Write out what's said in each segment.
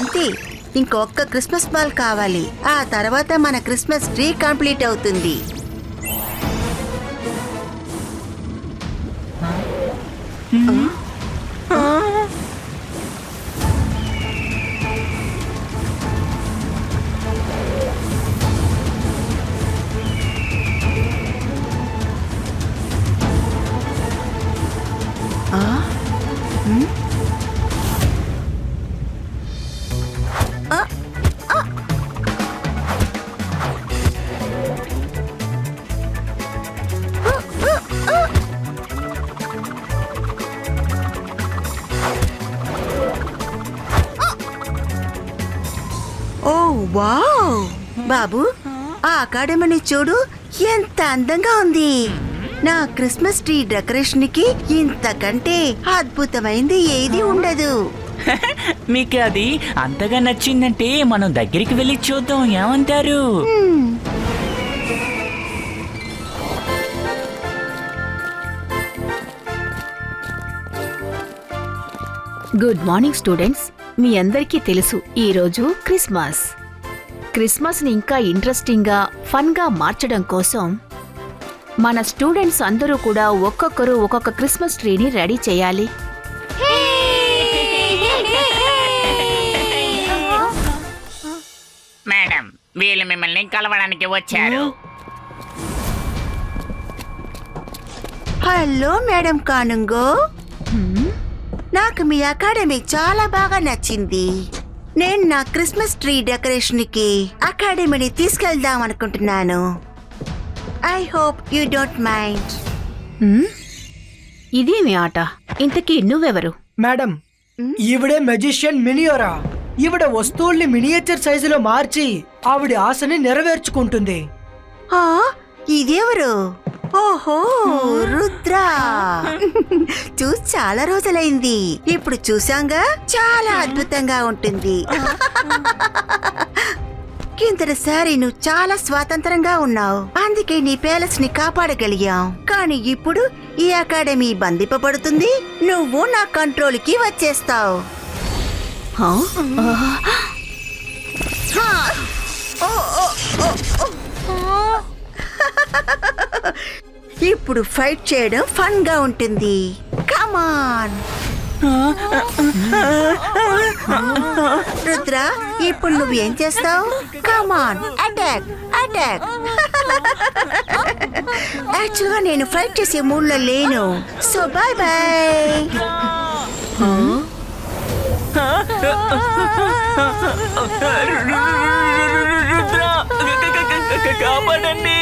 అంతే, ఇంకొక్క Christmas ball కావాలి. ఆ తర్వాత మన క్రిస్మస్ ట్రీ కంప్లీట్ అవుతుంది. ఓ వావ్! బాబు, ఆ అకాడమీని చూడు, ఎంత అందంగా ఉంది. నా క్రిస్మస్ ట్రీ డెకరేషన్ కి ఇంతకంటే అద్భుతమైంది ఏది ఉండదు. మీకు అది అంతగా నచ్చిందంటే మనం దగ్గరికి వెళ్ళి చూద్దాం, ఏమంటారు? Good morning students. మీ అందరికీ తెలుసు, ఈరోజు క్రిస్మస్ని ఇంకా ఇంట్రెస్టింగ్గా ఫన్గా మార్చడం కోసం మన స్టూడెంట్స్ అందరూ కూడా ఒక్కొక్కరు ఒక్కొక్క క్రిస్మస్ ట్రీని రెడీ చేయాలి. మేడం, వీళ్ళు మిమ్మల్ని కలవడానికి వచ్చారు. హలో మేడం కానుంగో, నాకు మీ అకాడమీ చాలా బాగా నచ్చింది. నేను నా క్రిస్మస్ ట్రీ డెకరేషన్ కి అకాడమీని తీసుకెళ్దాం అనుకుంటున్నాను. I hope you don't mind. ఇదేమి ఆట? ఇంతకీ నువ్వెవరు? మేడం, ఈవిడే మెజిషియన్ మినియోరా. ఈవిడ వస్తువుల్ని మినియేచర్ సైజులో మార్చి ఆవిడ ఆశని నెరవేర్చుకుంటుంది. ఇదెవరు? ఓహో, రుద్ర. చూసి చాలా రోజులైంది. ఇప్పుడు చూసాంగా, చాలా అద్భుతంగా ఉంటుంది. కిందటిసారి నువ్వు చాలా స్వాతంత్రంగా ఉన్నావు, అందుకే నీ ప్యాలెస్ ని కాపాడగలిగాం. కానీ ఇప్పుడు ఈ అకాడమీ బంధింపబడుతుంది, నువ్వు నా కంట్రోల్ కి వచ్చేస్తావు. ఇప్పుడు ఫైట్ చేయడం ఫన్ గా ఉంటుంది. కమాన్ రుద్ర, ఇప్పుడు నువ్వు ఏం చేస్తావు? కమాన్, అటాక్ అటాక్. యాక్చువల్గా నేను ఫైట్ చేసే మూడ్లో లేను, సో బాయ్ బాయ్. కాపాడండి!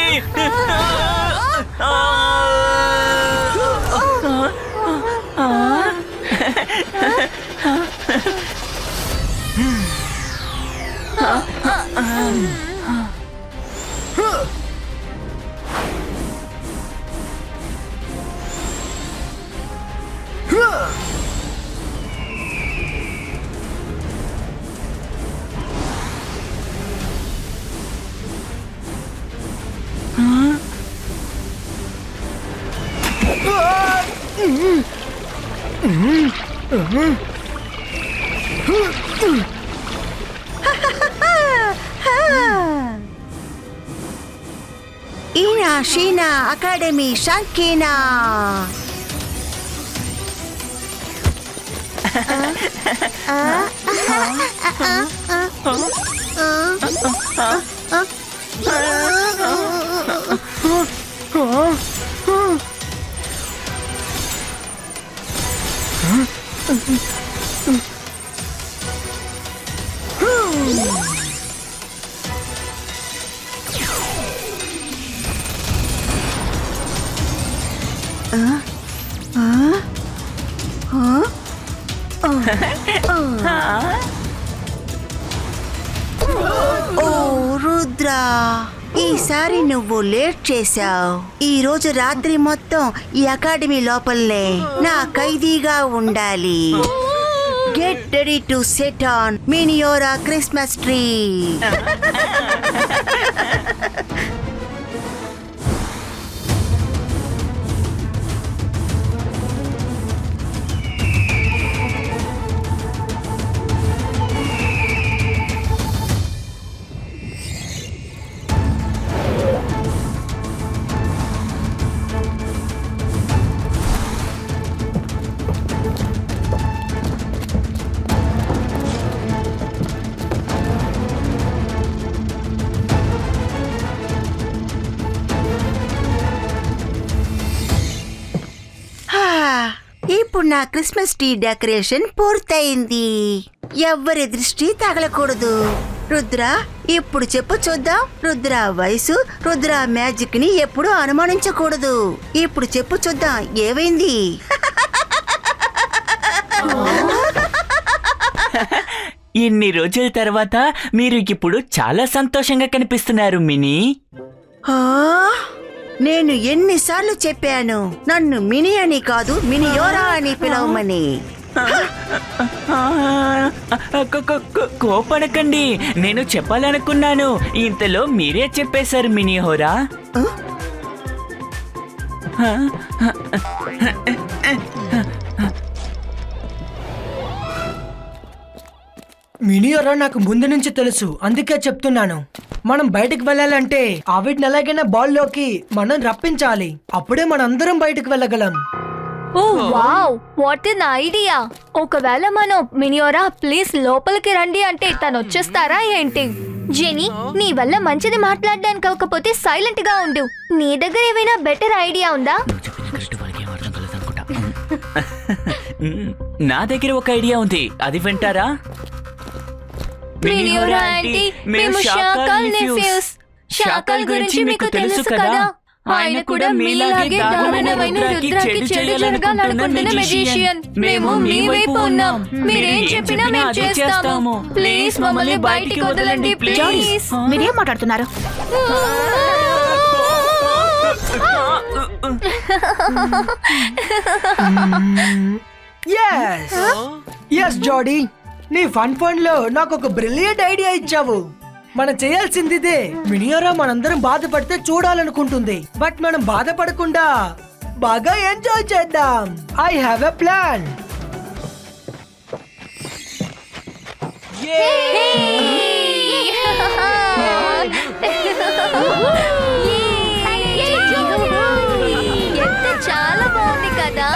ఈనా షీనా అకాడమీ షాంకీనా. ఓ రుద్ర, ఈసారి నువ్వు లేట్ చేశావు. ఈ రోజు రాత్రి మొత్తం ఈ అకాడమీ లోపలనే నా ఖైదీగా ఉండాలి. Get ready to set on మినియోరా క్రిస్మస్ ట్రీ. ఇప్పుడు నా క్రిస్మస్ ట్రీ డెకరేషన్ పూర్తయింది. ఎవ్వరి దృష్టి తగలకూడదు. రుద్ర, ఇప్పుడు చెప్పు చూద్దాం. రుద్ర వయసు, రుద్ర మ్యాజిక్ ని ఎప్పుడు అనుమానించకూడదు. ఇప్పుడు చెప్పు చూద్దాం, ఏమైంది? ఇన్ని రోజుల తర్వాత మీరు ఇప్పుడు చాలా సంతోషంగా కనిపిస్తున్నారు మినీ. ఆ, నేను ఎన్నిసార్లు చెప్పాను నన్ను మినీ అని కాదు మినియోరా అని పిలవమని. కోపడకండి, నేను చెప్పాలనుకున్నాను, ఇంతలో మీరే చెప్పేశారు మినిహోరా. మినియోరా నాకు ముందు నుంచి తెలుసు, అందుకే చెప్తున్నాను. మనం బయటకు వెళ్ళాలంటే ఆవిడ్ని ఎలాగైనా బాల్లోకి మనం రప్పించాలి. అప్పుడే మనందరం బయటకు వెళ్ళగలం. ఓ వావ్, వాట్ ఎన్ ఐడియా. ఒకవేళ మనం మినియోరా ప్లీజ్ లోపలికి రండి అంటే తను వచ్చేస్తారా ఏంటి? జెనీ, నీ వల్ల మంచిది మాట్లాడడానికి అవ్వకపోతే సైలెంట్ గా ఉండు. నీ దగ్గర ఏమైనా బెటర్ ఐడియా ఉందా? నా దగ్గర ఒక ఐడియా ఉంది, అది వింటారా? మినియోరా ఆంటీ, మేము షాకాల్ నెఫ్యూస్. షాకాల్ గురించి మీకు తెలుసు కదా, ఆయన కూడా మీలాగే దారుణమైన రుద్రాకి చెడు జరగాలనుకుంటున్న మెజిషియన్. మేము మీ వైపు ఉన్నాం, మీరేం చెప్పినా మేము చేస్తాము. ప్లీజ్ మమ్మల్ని బయటికి వదలండి ప్లీజ్. మీరేం మాట్లాడుతున్నారు? ఎస్ జాడీ, నీ ఫన్ లో నాకు ఒక బ్రిలియంట్ ఐడియా ఇచ్చావు. మనం చేయాల్సింది ఇదే. మినియోరా మనందరం బాధపడితే చూడాలనుకుంటుంది, బట్ మనం బాధపడకుండా బాగా ఎంజాయ్ చేద్దాం. I have a plan. ఎంత చాలా బాగుంది కదా.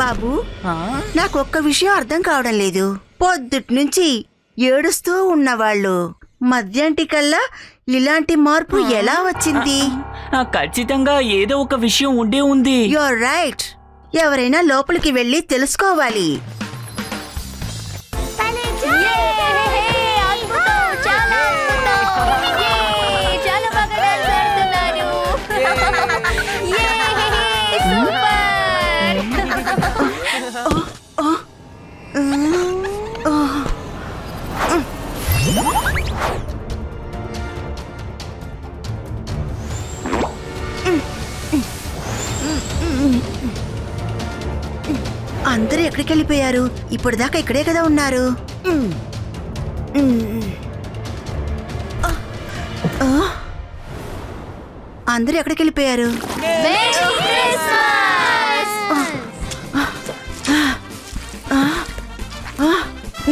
బాబు, నాకు ఒక్క విషయం అర్థం కావడం లేదు. పొద్దుటి నుంచి ఏడుస్తూ ఉన్నవాళ్ళు మధ్యాంటికల్లా ఇలాంటి మార్పు ఎలా వచ్చింది? ఖచ్చితంగా ఏదో ఒక విషయం ఉండే ఉంది. You're right. ఎవరైనా లోపలికి వెళ్ళి తెలుసుకోవాలి. అందరూ ఎక్కడికి వెళ్ళిపోయారు? ఇప్పటిదాకా ఇక్కడే కదా ఉన్నారు. అందరూ ఎక్కడికి వెళ్ళిపోయారు?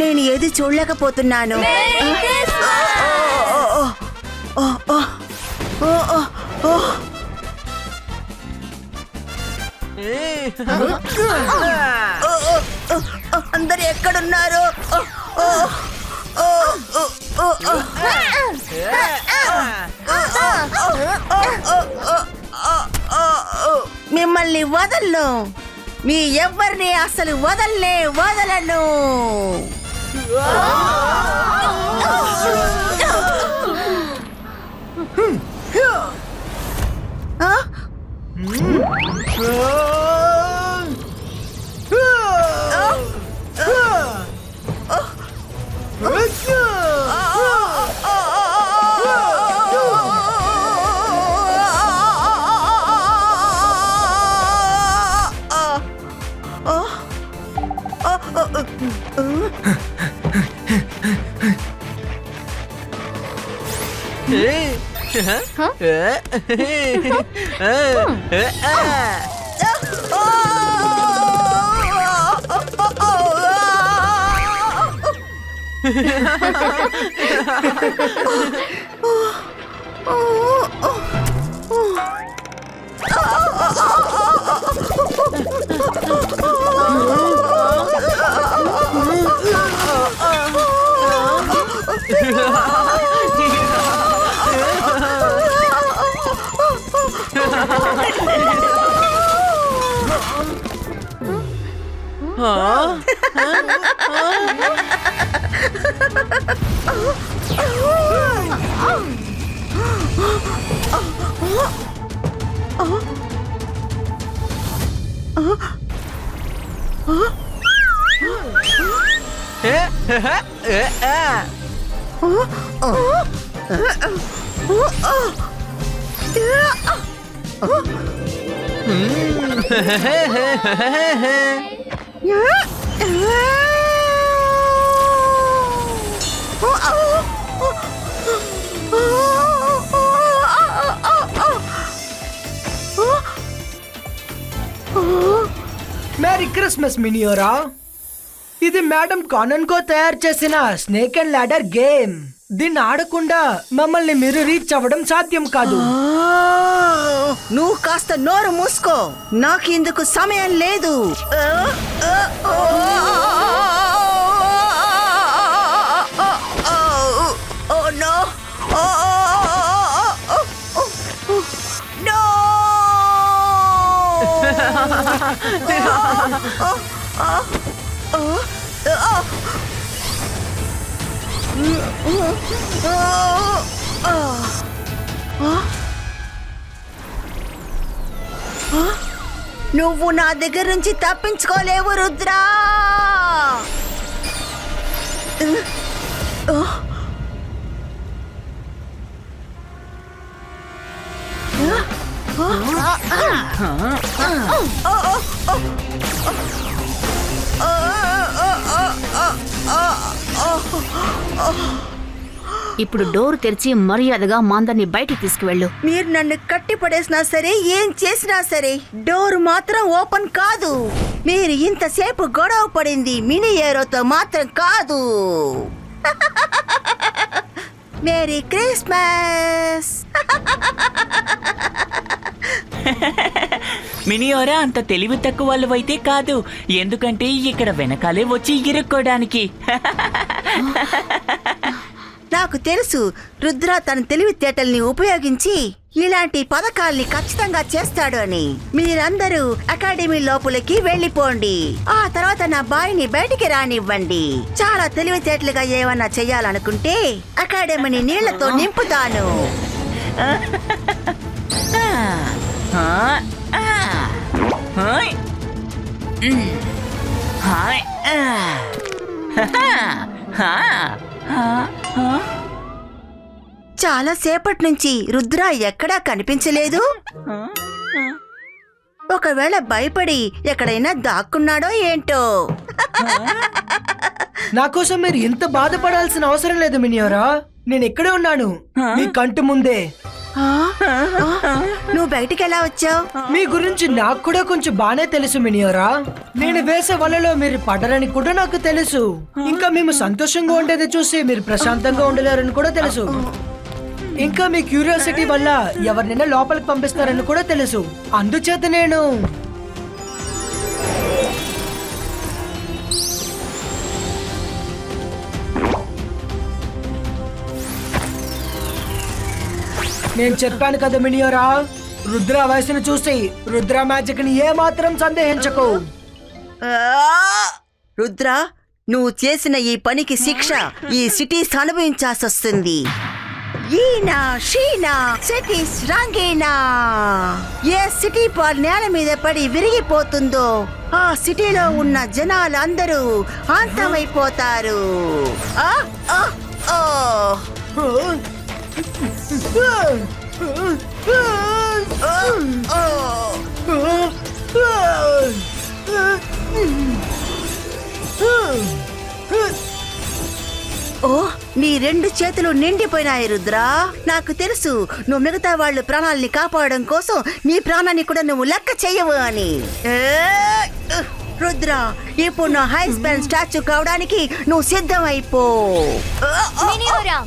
నేను ఏది చూడలేకపోతున్నాను. అందరు ఎక్కడున్నారు? మిమ్మల్ని వదలను, మీ ఎవరిని అసలు వదలను. మేరీ క్రిస్మస్ మినియోరా. ఇది మేడం కానన్ కో తయారు చేసిన స్నేక్ అండ్ లాడర్ గేమ్. దీన్ని ఆడకుండా మమ్మల్ని మీరు రీచ్ అవ్వడం సాధ్యం కాదు. నువ్వు కాస్త నోరు మూసుకో, నాకు ఇందుకు సమయం లేదు. నువ్వు నా దగ్గర నుంచి తప్పించుకోలేవు రుద్రా. ఇప్పుడు డోర్ తెరిచి మర్యాదగా మాందర్ని బయటికి తీసుకువెళ్ళు. మీరు నన్ను కట్టి పడేసినా సరే, ఏం చేసినా సరే, డోర్ మాత్రం ఓపెన్ కాదు. మీరు ఇంతసేపు గొడవ పడింది మినీ ఏరోతో మాత్రం కాదు. Mary Christmas. మినియోరా అంత తెలివి తక్కువ వాళ్ళవైతే కాదు, ఎందుకంటే ఇక్కడ వెనకాలే వచ్చి ఇరుక్కోడానికి. నాకు తెలుసు రుద్ర తన తెలివితేటల్ని ఉపయోగించి ఇలాంటి పథకాల్ని ఖచ్చితంగా చేస్తాడు అని. మీరందరూ అకాడమీ లోపలికి వెళ్ళిపోండి. ఆ తర్వాత నా బాయ్ని బయటికి రానివ్వండి. చాలా తెలివితేటలుగా ఏమన్నా చెయ్యాలనుకుంటే అకాడమీని నీళ్లతో నింపుతాను. చాలా సేపటి నుంచి రుద్ర ఎక్కడా కనిపించలేదు. ఒకవేళ భయపడి ఎక్కడైనా దాక్కున్నాడో ఏంటో. నా కోసం మీరు ఇంత బాధపడాల్సిన అవసరం లేదు మినియోరా. నేను ఇక్కడే ఉన్నాను, మీ కంటి ముందే. నువ్వు బయటికి ఎలా వచ్చావు? మీ గురించి నాకు కూడా కొంచెం బానే తెలుసు మినియోరా. నేను వేసే వలలో మీరు పడరని కూడా నాకు తెలుసు. ఇంకా మేము సంతోషంగా ఉండేది చూసి మీరు ప్రశాంతంగా ఉండలేరని కూడా తెలుసు. ఇంకా మీ క్యూరియాసిటీ వల్ల ఎవరినైనా లోపలికి పంపిస్తారని కూడా తెలుసు. అందుచేత నేను చెప్పాను కదా మినియోరా, రుద్ర వయసును చూసి రుద్ర మ్యాజిక్ ని ఏ మాత్రం సందేహించకు. రుద్ర, నువ్వు చేసిన ఈ పనికి శిక్ష ఈ సిటీస్ అనుభవించాల్సి వస్తుంది. ఈనా షీనా సిటీస్ రంగీనా. ఏ సిటీ పాల్ నేల మీద పడి విరిగిపోతుందో ఆ సిటీలో ఉన్న జనాలందరూ అంతమైపోతారు. ఓ, నీ 2 చేతులు నిండిపోయినాయి రుద్ర. నాకు తెలుసు నువ్వు మిగతా వాళ్ళు ప్రాణాలని కాపాడడం కోసం నీ ప్రాణాన్ని కూడా నువ్వు లెక్క చెయ్యవు అని. రుద్ర, ఇప్పుడు నా హై స్పాన్ స్టాచ్యూ కావడానికి నువ్వు సిద్ధం అయిపో. మినియోరా,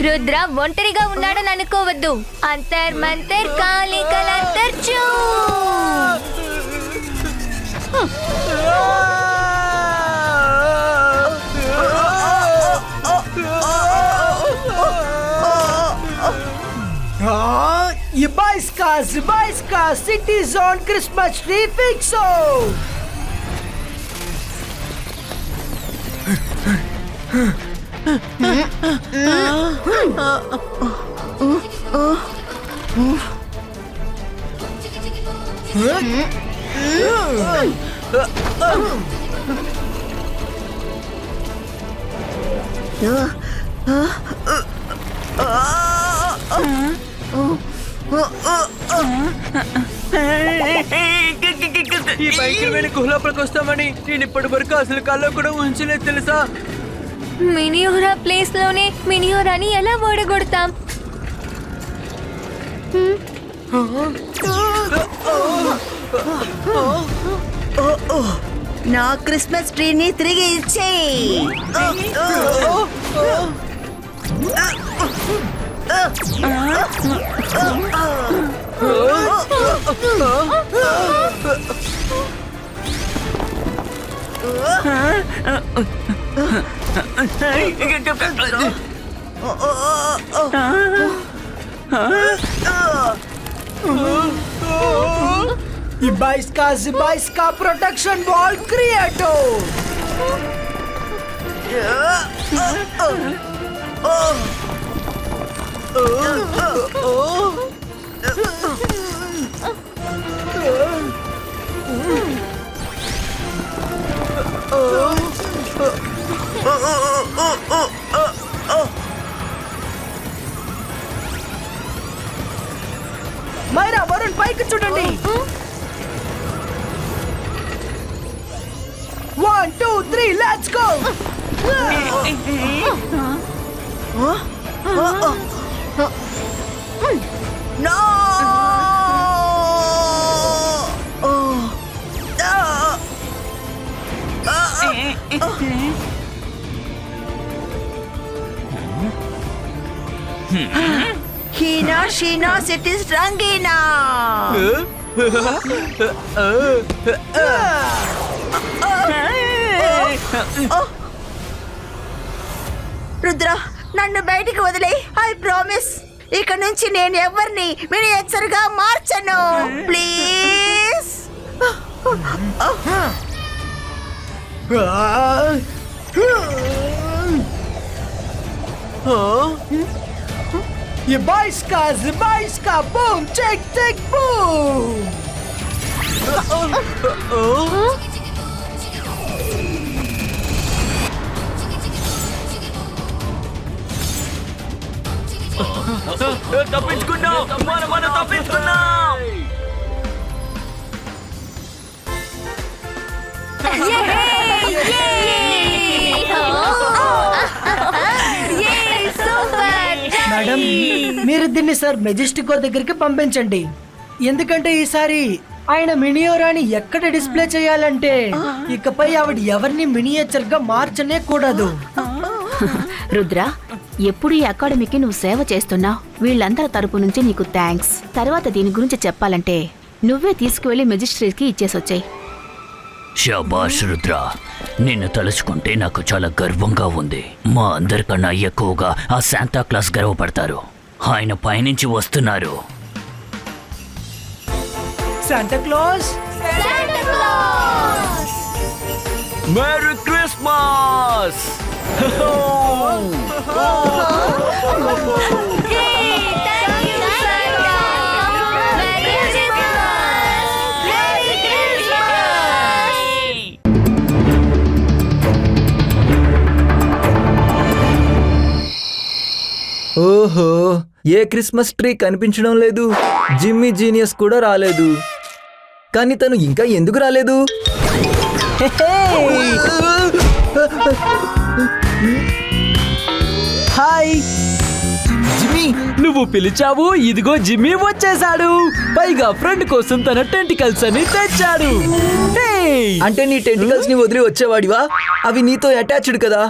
రుద్ర ఒంటరిగా ఉన్నాడని అనుకోవద్దు. అంతర్ మంతర్ కాలి కలంతర్ చూ. Ibaiska City Zone Christmas Tree Fixo. ఈ భయంకరమైన గుహలోపలికి వస్తామని నేను ఇప్పటి వరకు అసలు కల్లో కూడా ఉంచలేదు తెలుసా. మినియోరా ప్లేస్ లోనే మినియోరాని ఎలా ఓడగొడతాం? నా క్రిస్మస్ ట్రీని తిరిగి ఇచ్చేయి. Ibaiska protection wall creator. Myra Varun పైకి చూడండి. 1 2 3 let's go. No! Hina, Sheena, it is Rangina. Rudra, నన్ను బయటికి వదిలే. ఐ ప్రామిస్, ఇక నుంచి నేను ఎవరిని మినియేచర్గా మార్చను. Please. Ibaiska, boom, tick, boom. తప్పించుకున్నాం, మనం తప్పించుకున్నాం. మేడం, మీరు దీన్ని సార్ మెజెస్టికో దగ్గరికి పంపించండి. ఎందుకంటే ఈసారి ఆయన మినియోరాని ఎక్కడ డిస్ప్లే చేయాలంటే ఇకపై ఆవిడ ఎవరిని మినియేచర్ గా మార్చనే కూడదు. రుద్ర, ఎప్పుడు ఈ అకాడమీకి నువ్వు సేవ చేస్తున్నావు. వీళ్ళందరి తరపు నుంచి నీకు థ్యాంక్స్. తర్వాత దీని గురించి చెప్పాలంటే నువ్వే తీసుకువెళ్లి మెజిస్ట్రేట్కి ఇచ్చేసొచ్చాయి. శబాష్ రుద్ర, నిన్ను తలుచుకుంటే నాకు చాలా గర్వంగా ఉంది. మా అందరికన్నా ఎక్కువగా ఆ శాంతా క్లాస్ గర్వపడతారు. ఆయన పైనుంచి వస్తున్నారు. Santa Claus, merry Christmas. ఓహో, ఏ క్రిస్మస్ ట్రీ కనిపించడం లేదు. జిమ్మీ జీనియస్ కూడా రాలేదు. కానీ తను ఇంకా ఎందుకు రాలేదు? హాయ్ జిమ్మీ, నువ్వు పిలిచావు. ఇదిగో జిమ్మీ వచ్చేసాడు. పైగా ఫ్రెండ్ కోసం తన టెంటికల్స్ అని తెచ్చాడు. అంటే నీ టెంటికల్స్ ని వదిలి వచ్చేవాడివా? అవి నీతో అటాచ్డ్ కదా.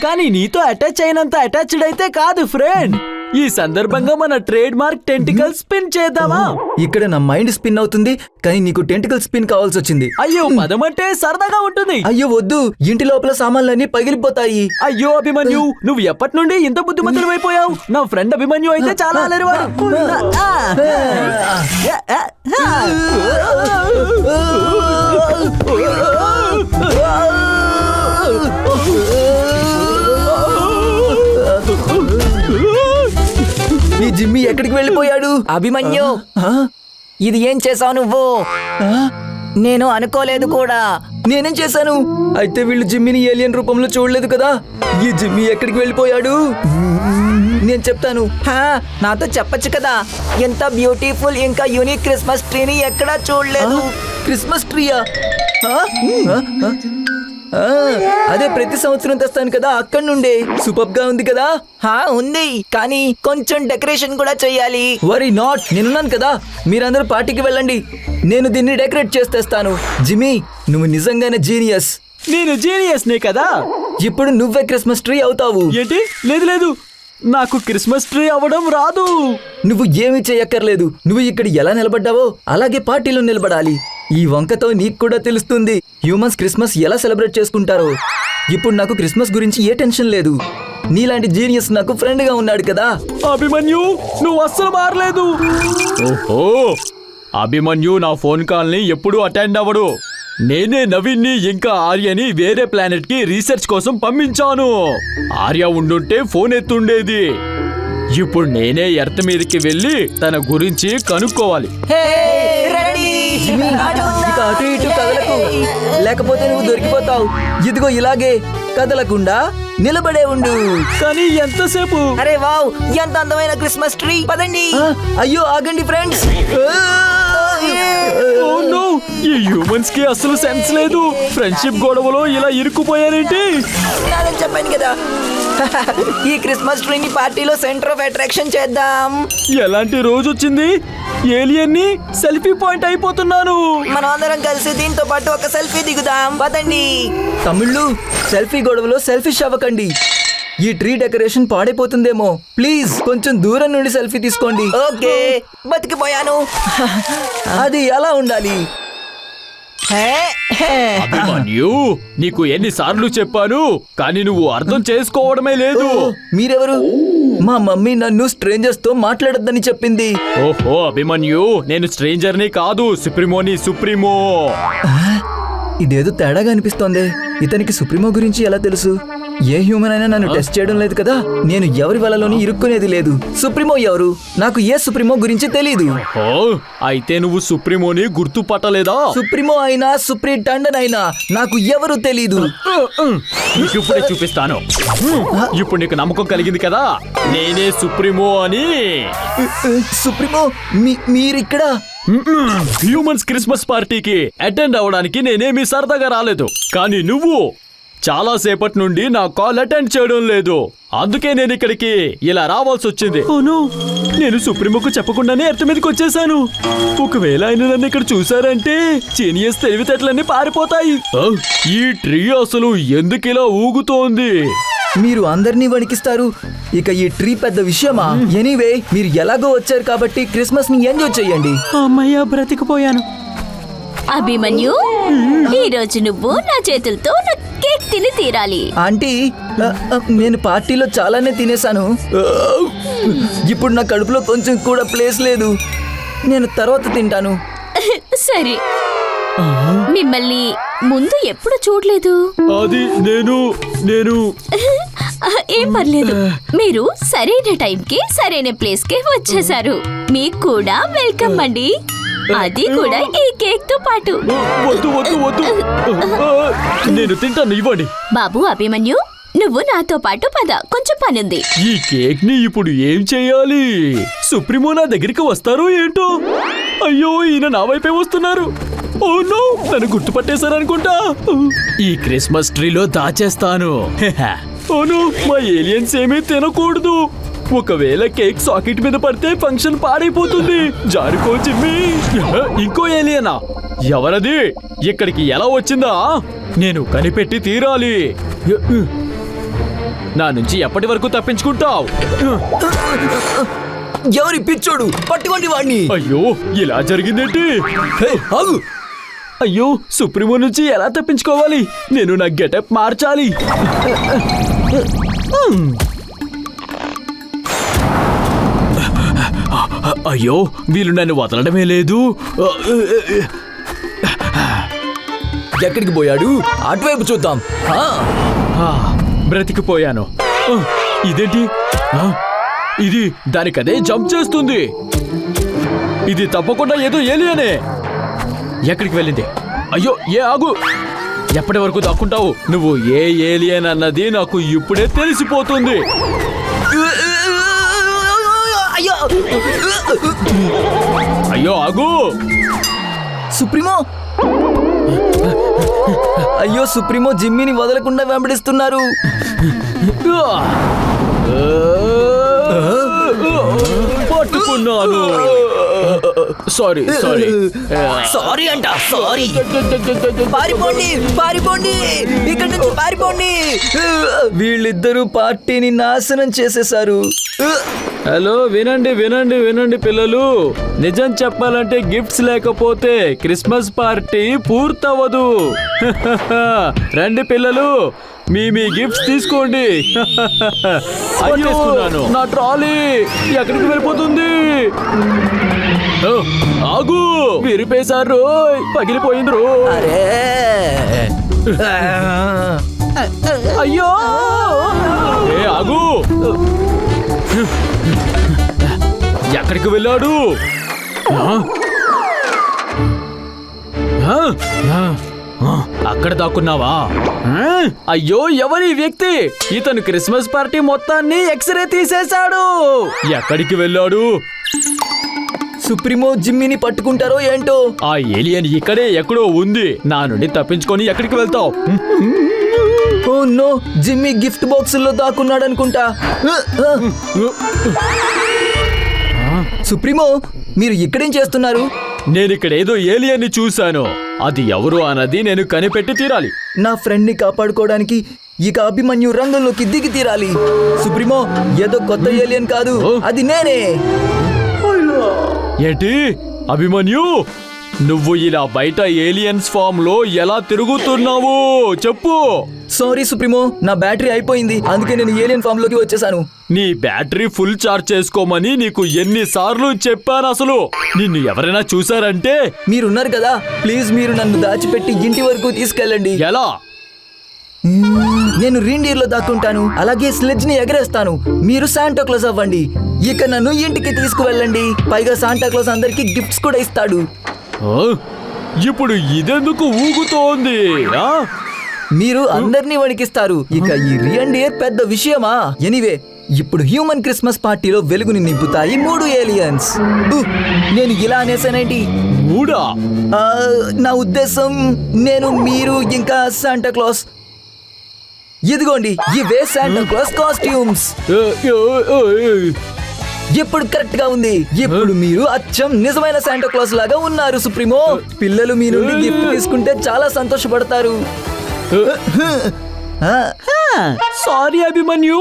కానీ నీతో అటాచ్ అయినంత అటాచ్డ్ అయితే కాదు ఫ్రెండ్. ఈ సందర్భంగా మన ట్రేడ్ మార్క్ టెంటికల్ స్పిన్ చేద్దామా? ఇక్కడ నా మైండ్ స్పిన్ అవుతుంది, కానీ నీకు టెంటికల్ స్పిన్ కావాల్సి వచ్చింది. అయ్యో, పదమంటే సరదాగా ఉంటుంది. అయ్యో వద్దు, ఇంటి లోపల సామాన్లన్నీ పగిలిపోతాయి. అయ్యో అభిమన్యు, నువ్వు ఎప్పటి నుండి ఇంత బుద్ధిమంతులు అయిపోయావు? నా ఫ్రెండ్ అభిమన్యు అయితే చాలా అలరివాడు. జిమ్మీ ఎక్కడికి వెళ్ళిపోయాడు? అభిమన్యు ఇది ఏం చేసావు నువ్వు? నేను అనుకోలేదు కూడా. నేనేం చేశాను? అయితే వీళ్ళు జిమ్మీని ఏలియన్ రూపంలో చూడలేదు కదా. ఈ జిమ్మీ ఎక్కడికి వెళ్ళిపోయాడు? నేను చెప్తాను. నాతో చెప్పొచ్చు కదా. ఎంత బ్యూటిఫుల్ ఇంకా యూనిక్ క్రిస్మస్ ట్రీని ఎక్కడా చూడలేదు. క్రిస్మస్ ట్రీయా? అదే ప్రతి సంవత్సరం తెస్తాను కదా, అక్కడి నుండే. సూపర్ గా ఉంది కదా. ఉంది, కానీ కొంచెం డెకరేషన్ కూడా చెయ్యాలి. వరీ నాట్, నేనున్నాను కదా. మీరందరూ పార్టీకి వెళ్ళండి, నేను దీన్ని డెకరేట్ చేస్తేస్తాను. జిమ్మీ, నువ్వు నిజంగానే జీనియస్. నేను జీనియస్ నే కదా. ఇప్పుడు నువ్వే క్రిస్మస్ ట్రీ అవుతావు. ఏంటి? లేదు లేదు, నాకు క్రిస్మస్ ట్రీ అవ్వడం రాదు. నువ్వు ఏమీ చేయక్కర్లేదు. నువ్వు ఇక్కడ ఎలా నిలబడ్డావో అలాగే పార్టీలో నిలబడాలి. ఈ వంకతో నీకు కూడా తెలుస్తుంది హ్యూమన్స్ క్రిస్మస్ ఎలా సెలబ్రేట్ చేసుకుంటారో. ఇప్పుడు నాకు క్రిస్మస్ గురించి ఏ టెన్షన్ లేదు. నీలాంటి జీనియస్ నాకు ఫ్రెండ్ గా ఉన్నాడు కదా. అభిమన్యు, నువ్వు అస్సలు మారలేదు. ఓహో, అభిమన్యు నా ఫోన్ కాల్ ని ఎప్పుడూ అటెండ్ అవ్వడు. నేనే నవీన్ని ఇంకా ఆర్యని వేరే ప్లానెట్ కి రీసెర్చ్ కోసం పంపించాను. ఆర్య ఉండుంటే ఫోన్ ఎత్తుండేది. ఇప్పుడు నేనే ఎర్త్ మీదకి వెళ్ళి తన గురించి కనుక్కోవాలి. జిమ్మీ, ఇక అటు ఇటు కదలకు, లేకపోతే నువ్వు దొరికిపోతావు. ఇదిగో ఇలాగే కదలకుండా నిలబడే ఉండు. కానీ ఎంతసేపు? అరే వావ్, ఎంత అందమైన క్రిస్మస్ ట్రీ. పదండి. అయ్యో ఆగండి ఫ్రెండ్స్. ఓ నో, ఈ హ్యూమన్స్ కి అసలు సెన్స్ లేదు. ఫ్రెండ్షిప్ గొడవలో ఇలా ఇరుక్కుపోయారేంటి? నాదని చెప్పాను కదా. ఈ క్రిస్మస్ ట్రీని పార్టీలో సెంటర్ ఆఫ్ అట్రాక్షన్ చేద్దాం. ఎలాంటి రోజు వచ్చింది? ఏలియన్ ని సెల్ఫీ పాయింట్ అయిపోతున్నాను. మనం అందరం కలిసి దీంతో పాటు ఒక సెల్ఫీ దిగుదాం. పదండి. తమిళ్ళు, సెల్ఫీ గొడవలో సెల్ఫిష్ అవ్వకండి. ఈ ట్రీ డెకరేషన్ పాడైపోతుందేమో. ప్లీజ్ కొంచెం దూరం నుండి సెల్ఫీ తీసుకోండి. ఓకే, బతికిపోయాను. అది ఎలా ఉండాలి? అభిమన్యు, నీకు ఎన్నిసార్లు చెప్పాను, కానీ నువ్వు అర్థం చేసుకోవడమే లేదు. మీరెవరు? మా మమ్మీ నన్ను స్ట్రేంజర్స్ తో మాట్లాడొద్దని చెప్పింది. ఓహో అభిమన్యు, నేను స్ట్రేంజర్ ని కాదు, సుప్రీమోని. సుప్రీమో. ఇదేదో తేడాగా అనిపిస్తోంది. ఇతనికి సుప్రీమో గురించి ఎలా తెలుసు? ఏ హ్యూమన్ అయినా నన్ను టెస్ట్ చేయడం లేదు కదా. నేను ఎవరి వలలోని ఇరుక్కునేది లేదు. సుప్రీమో ఎవరు? నాకు ఏ సుప్రీమో గురించి తెలీదు. ఓ, అయితే నువ్వు సుప్రీమోని గుర్తుపట్టలేదా? సుప్రీమో అయినా సుప్రీ టండన్ అయినా నాకు ఎవరు తెలీదు. నీకు ఇప్పుడే చూపిస్తాను. ఇప్పుడు నీకు నమ్మకం కలిగింది కదా, నేనే సుప్రీమో అని. సుప్రీమో, మీరిక్కడ? హ్యూమన్స్ క్రిస్మస్ పార్టీకి అటెండ్ అవడానికి నేనేమీ సరదాగా రాలేదు, కానీ నువ్వు చాలా సేపటి నుండి నా కాల్ అటెండ్ చేయడం లేదు. అందుకే నేను ఇక్కడికి ఇలా రావాల్సి వచ్చింది. అవును, నేను సుప్రీమోకు చెప్పకుండానే ఎర్త్ మీదకి వచ్చేసాను. ఒకవేళ ఆయన నన్ను ఇక్కడ చూసారంటే జీనియస్ తెలివితేటలన్నీ పారిపోతాయి. ఈ ట్రీ అసలు ఎందుకు ఇలా ఊగుతోంది? మీరు అందరినీ వణికిస్తారు. ఇక ఈ ట్రీ పెద్ద విషయమా? ఎనీవే, మీరు ఎలాగో వచ్చారు కాబట్టి క్రిస్మస్ ని ఎంజాయ్ చేయండి. అమ్మయ్య, బ్రతికిపోయాను. అభిమన్యు, ఈ రోజు నువ్వు నా చేతులతో నా కేక్ తిని తీరాలి. ఆంటీ, నేను పార్టీలో చాలానే తినేశాను. ఇప్పుడు నా కడుపులో కొంచెం కూడా ప్లేస్ లేదు. నేను తర్వాత తింటాను. సరే, మిమ్మల్ని ముందు ఎప్పుడు చూడలేదు. అది నేను ఏం పర్లేదు, మీరు సరైన టైంకి సరైన ప్లేస్ కి వచ్చేసారు. మీకు కూడా వెల్కమ్ అండి, అది కూడా ఈ కేక్ తో పాటు. వద్దు వద్దు వద్దు, నేను తింటాను, ఇవ్వండి. బాబు అభిమన్యు, నువ్వు నాతో పాటు పద, కొంచెం పనుంది. ఈ కేక్ ని ఇప్పుడు ఏం చేయాలి? సుప్రీమో నా దగ్గరికి వస్తారో ఏంటో. అయ్యో, ఈయన నా వైపే వస్తున్నారు. ఓ నో, నన్ను గుర్తుపట్టేశారనుకుంటా. ఈ క్రిస్మస్ ట్రీలో దాచేస్తాను. ఓను, మా ఏలియన్స్ ఏమీ తినకూడదు. ఒకవేళ కేక్ సాకెట్ మీద పడితే ఫంక్షన్ పాడైపోతుంది. జారుకో జిమ్మీ. ఇంకో ఏలియనా? ఎవరది? ఇక్కడికి ఎలా వచ్చిందా? నేను కనిపెట్టి తీరాలి. నా నుంచి ఎప్పటి వరకు తప్పించుకుంటావు? ఎవరి పిచ్చోడు? పట్టుకోండి వాడిని. అయ్యో, ఇలా జరిగిందేంటి? ఆగు. అయ్యో, సుప్రీమో నుంచి ఎలా తప్పించుకోవాలి? నేను నా గెటప్ మార్చాలి. అయ్యో, వీళ్ళు నన్ను వదలడమే లేదు. ఎక్కడికి పోయాడు? అటువైపు చూద్దాం. బ్రతికిపోయాను. ఇదేంటి? ఇది దానికదే జంప్ చేస్తుంది. ఇది తప్పకుండా ఏదో ఏలియనే. ఎక్కడికి వెళ్ళింది? అయ్యో ఆగు. ఎప్పటి వరకు దాక్కుంటావు? నువ్వు ఏ ఏలియన్ అన్నది నాకు ఇప్పుడే తెలిసిపోతుంది. అయ్యో ఆగు. సుప్రీమో, అయ్యో సుప్రీమో జిమ్మీని వదలకుండా వెంబడిస్తున్నారు. పట్టుకున్నాను. సారీ అంట. సారీ. పారిపోండి ఇక్కడి నుంచి పారిపోండి. వీళ్ళిద్దరూ పార్టీని నాశనం చేసేశారు. హలో, వినండి పిల్లలు. నిజం చెప్పాలంటే గిఫ్ట్స్ లేకపోతే క్రిస్మస్ పార్టీ పూర్తవదు. రండి పిల్లలు, మీ గిఫ్ట్స్ తీసుకోండి. అయ్యో, నా ట్రాలీ ఎక్కడికి వెళ్ళిపోతుంది? ఆగు, విరిపేశారు, పగిలిపోయింది. అయ్యో ఆగు. ఎక్కడికి వెళ్ళాడు? అక్కడ దాక్కున్నావా? అయ్యో, ఎవరి వ్యక్తి? ఇతను క్రిస్మస్ పార్టీ మొత్తాన్ని ఎక్స్రే తీసేశాడు. ఎక్కడికి వెళ్ళాడు? సుప్రీమో జిమ్మీని పట్టుకుంటారో ఏంటో. ఆ ఏలియన్ ఇక్కడే ఎక్కడో ఉంది. నా నుండి తప్పించుకొని ఎక్కడికి వెళ్తావు? Oh no, Jimmy gift box లో దాక్కున్నాడు అనుకుంటా. సుప్రీమో, మీరు ఇక్కడేం చేస్తున్నారు? నేను ఇక్కడ ఏదో ఏలియన్ ని చూశాను. అది ఎవరు అన్నది నేను కనిపెట్టి తీరాలి. నా ఫ్రెండ్ ని కాపాడుకోవడానికి ఇక అభిమన్యు రంగంలోకి దిగి తీరాలి. సుప్రీమో, ఏదో కొత్త ఏలియన్ కాదు, అది నేనే. ఏంటి అభిమన్యు, నువ్వు ఇలా బయట ఏలియన్స్ ఫామ్ లో ఎలా తిరుగుతున్నావు చెప్పు. సారీ సుప్రీమో, నా బ్యాటరీ అయిపోయింది, అందుకే నేను ఏలియన్ ఫామ్ లోకి వచ్చేసాను. నీ బ్యాటరీ ఫుల్ చార్జ్ చేసుకోమని నీకు ఎన్నిసార్లు చెప్పాను? అసలు నిన్ను ఎవరైనా చూసారంటే? మీరున్నారు కదా, ప్లీజ్ మీరు నన్ను దాచిపెట్టి ఇంటి వరకు తీసుకెళ్ళండి. ఎలా? నేను రీండీర్ లో దాక్కుంటాను, అలాగే స్లెడ్జ్ ని ఎగరేస్తాను. మీరు శాంటా క్లాస్ అవ్వండి. ఇక నన్ను ఇంటికి తీసుకువెళ్ళండి. పైగా శాంటా క్లాస్ అందరికి గిఫ్ట్స్ కూడా ఇస్తాడు. ఇప్పుడు ఇదెందుకు ఊగుతోంది? మీరు అందరినీ వణికిస్తారు. ఇక ఈ రీండీర్ పెద్ద విషయమా? ఎనీవే, ఇప్పుడు హ్యూమన్ క్రిస్మస్ పార్టీలో వెలుగుని నింపుతాయి 3 ఏలియన్స్. నేను ఇలా అనేసానేంటి? మూడా? నా ఉద్దేశం నేను, మీరు ఇంకా శాంటా క్లాస్. ఇదిగోండి, ఇవే శాంటా క్లాస్ కాస్ట్యూమ్స్. ఇప్పుడు కరెక్ట్ గా ఉంది. ఇప్పుడు మీరు అచ్చం నిజమైన శాంటా క్లాస్ లాగా ఉన్నారు సుప్రీమో. పిల్లలు మీ నుండి గిఫ్ట్ తీసుకుంటే చాలా సంతోషపడతారు. సారీ అభిమన్యు,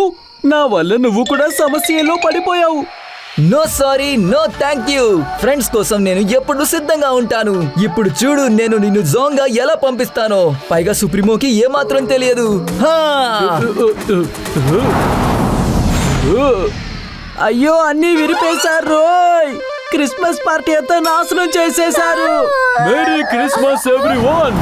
నా వల్ల నువ్వు కూడా సమస్యలో పడిపోయావు. No sorry, no thank you. Friends కోసం నేను ఎప్పుడు సిద్ధంగా ఉంటాను. ఇప్పుడు చూడు, నేను నిన్ను జోంగా ఎలా పంపిస్తానో. పైగా సుప్రీమోకి ఏమాత్రం తెలియదు. అయ్యో, అన్నీ విరిపేశారు. క్రిస్మస్ పార్టీ అంతా నాశనం చేసేశారు. Merry Christmas everyone.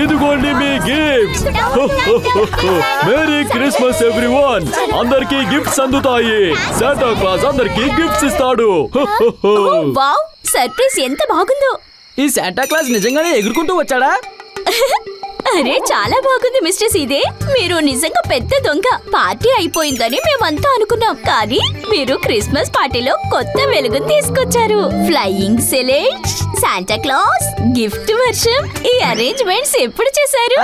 ఇదిగోండి మీ గిఫ్ట్స్. Merry Christmas everyone. అందరికీ గిఫ్ట్స్ అందుతాయి. శాంటా క్లాస్ అందరికీ గిఫ్ట్స్ ఇస్తాడు. వావ్, సర్ప్రైజ్ ఎంత బాగుందో. ఈ శాంటా క్లాస్ నిజంగానే ఎగురుకుంటూ వచ్చాడా? అరే, చాలా బాగుంది మిస్టర్ సీదే. మీరు నిజంగా పెద్ద దొంగ. పార్టీ అయిపోయిందని మేమంతా అనుకున్నాం, కానీ మీరు క్రిస్మస్ పార్టీలో కొత్త వెలుగును తీసుకొచ్చారు. ఫ్లయింగ్ సెలెడ్, శాంటా క్లాస్, గిఫ్ట్ వర్షం. ఈ అరేంజ్మెంట్స్ ఎప్పుడు చేశారు?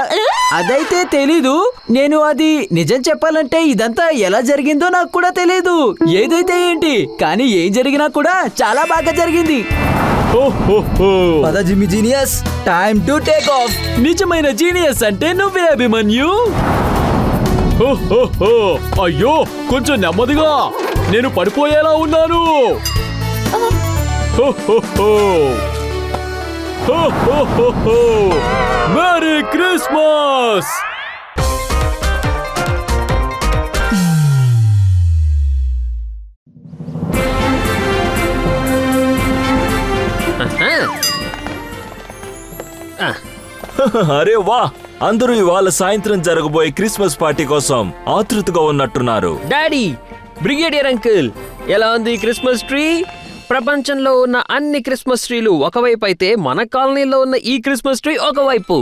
అదైతే తెలీదు. నేను అది నిజం చెప్పాలంటే ఇదంతా ఎలా జరిగిందో నాకు కూడా తెలీదు. ఏదైతే ఏంటి, కానీ ఏం జరిగినా కూడా చాలా బాగా జరిగింది. పద Jimmy genius, time to take off. నిజమైన జీనియస్ అంటే నువ్వే అభిమన్యు. అయ్యో, కొంచెం నెమ్మదిగా, నేను పడిపోయేలా ఉన్నాను. Merry Christmas. అరే వా, అందరూ ఇవాళ సాయంత్రం జరగబోయే క్రిస్మస్ పార్టీ కోసం ఆతృతగా ఉన్నట్టున్నారు. డాడీ, బ్రిగేడియర్ అంకుల్, ఎలా ఉంది ఈ క్రిస్మస్ ట్రీ? ప్రపంచంలో ఉన్న అన్ని క్రిస్మస్ ట్రీలు ఒకవైపు అయితే మన కాలనీలో ఉన్న ఈ క్రిస్మస్ ట్రీ ఒకవైపు.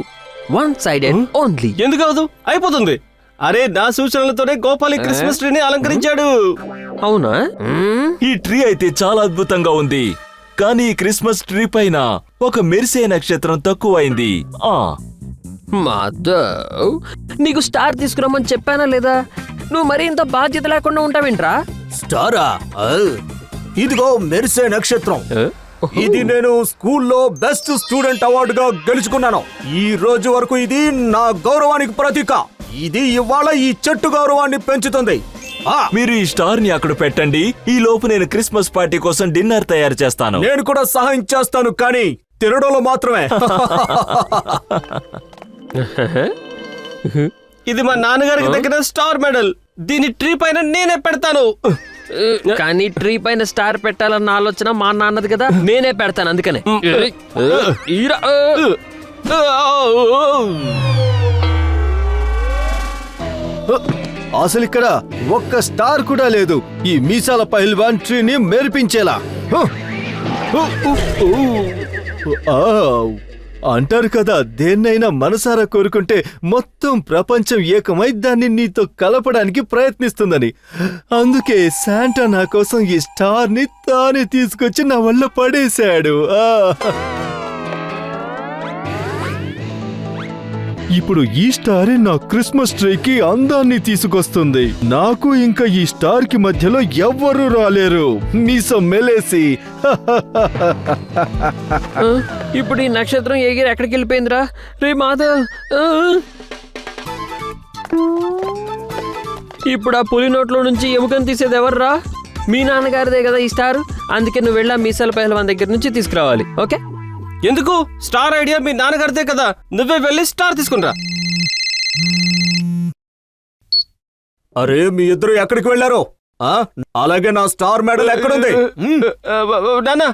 One sided only. ఎందుకు అవదు? అయిపోతుంది. అరే, నా సూచనలతోనే గోపాలి క్రిస్మస్ ట్రీని అలంకరించాడు. అవునా? ఈ ట్రీ అయితే చాలా అద్భుతంగా ఉంది, కానీ ఈ క్రిస్మస్ ట్రీ పైన ఒక మెరిసే నక్షత్రం తక్కువైంది. మాధవ్, నీకు స్టార్ తీసుకురమ్మని చెప్పానా లేదా? నువ్వు మరీ ఇంత బాధ్యత లేకుండా ఉంటావేంట్రా? స్టారా? ఇదిగో మెరిసే నక్షత్రం. ఇది నేను స్కూల్లో బెస్ట్ స్టూడెంట్ అవార్డుగా గెలుచుకున్నాను. ఈ రోజు వరకు ఇది నా గౌరవానికి ప్రతీక. ఇది ఇవాళ ఈ చెట్టు గౌరవాన్ని పెంచుతుంది. మీరు ఈ స్టార్ ని అక్కడ పెట్టండి. ఈ లోపు నేను క్రిస్మస్ పార్టీ కోసం డిన్నర్ తయారు చేస్తాను. నేను కూడా సహాయం చేస్తాను, కానీ తినడంలో మాత్రమే. ఇది మా నాన్నగారికి దగ్గర స్టార్ మెడల్. దీని ట్రీ పైన నేనే పెడతాను. కానీ ట్రీ పైన స్టార్ పెట్టాలన్న ఆలోచన మా నాన్నది కదా, నేనే పెడతాను. అందుకనే అసలు ఇక్కడ ఒక్క స్టార్ కూడా లేదు. ఈ మీసాల పహిల్వాన్ ట్రీని మెరిపించేలా. అంటారు కదా, దేన్నైనా మనసారా కోరుకుంటే మొత్తం ప్రపంచం ఏకమై దాన్ని నీతో కలపడానికి ప్రయత్నిస్తుందని. అందుకే శాంటా నా కోసం ఈ స్టార్ ని తానే తీసుకొచ్చి నా వల్ల పడేశాడు. ఇప్పుడు ఈ స్టారే నా క్రిస్మస్ ట్రీకి అందాన్ని తీసుకొస్తుంది. నాకు ఇంకా ఈ స్టార్ కి మధ్యలో ఎవ్వరూ రాలేరు. మీసం మెలేసి. ఇప్పుడు ఈ నక్షత్రం ఎగిరి ఎక్కడికి వెళ్ళిపోయిందిరా? రే మాధవ్, ఇప్పుడు ఆ పులి నోట్లో నుంచి ఎముకను తీసేది ఎవర్రా? మీ నాన్నగారిదే కదా ఈ స్టార్. అందుకే నువ్వు వెళ్ళా మీసాల పహల్వాన్ దగ్గర నుంచి తీసుకురావాలి. ఓకే? ఎందుకు? స్టార్ ఐడియా మీ నాన్నగారిదే కదా, నువ్వే వెళ్ళి స్టార్ తీసుకునిరా. అరే, మీ ఇద్దరు ఎక్కడికి వెళ్ళారు? అలాగే నా స్టార్ మెడల్ ఎక్కడుంది? నాన్న,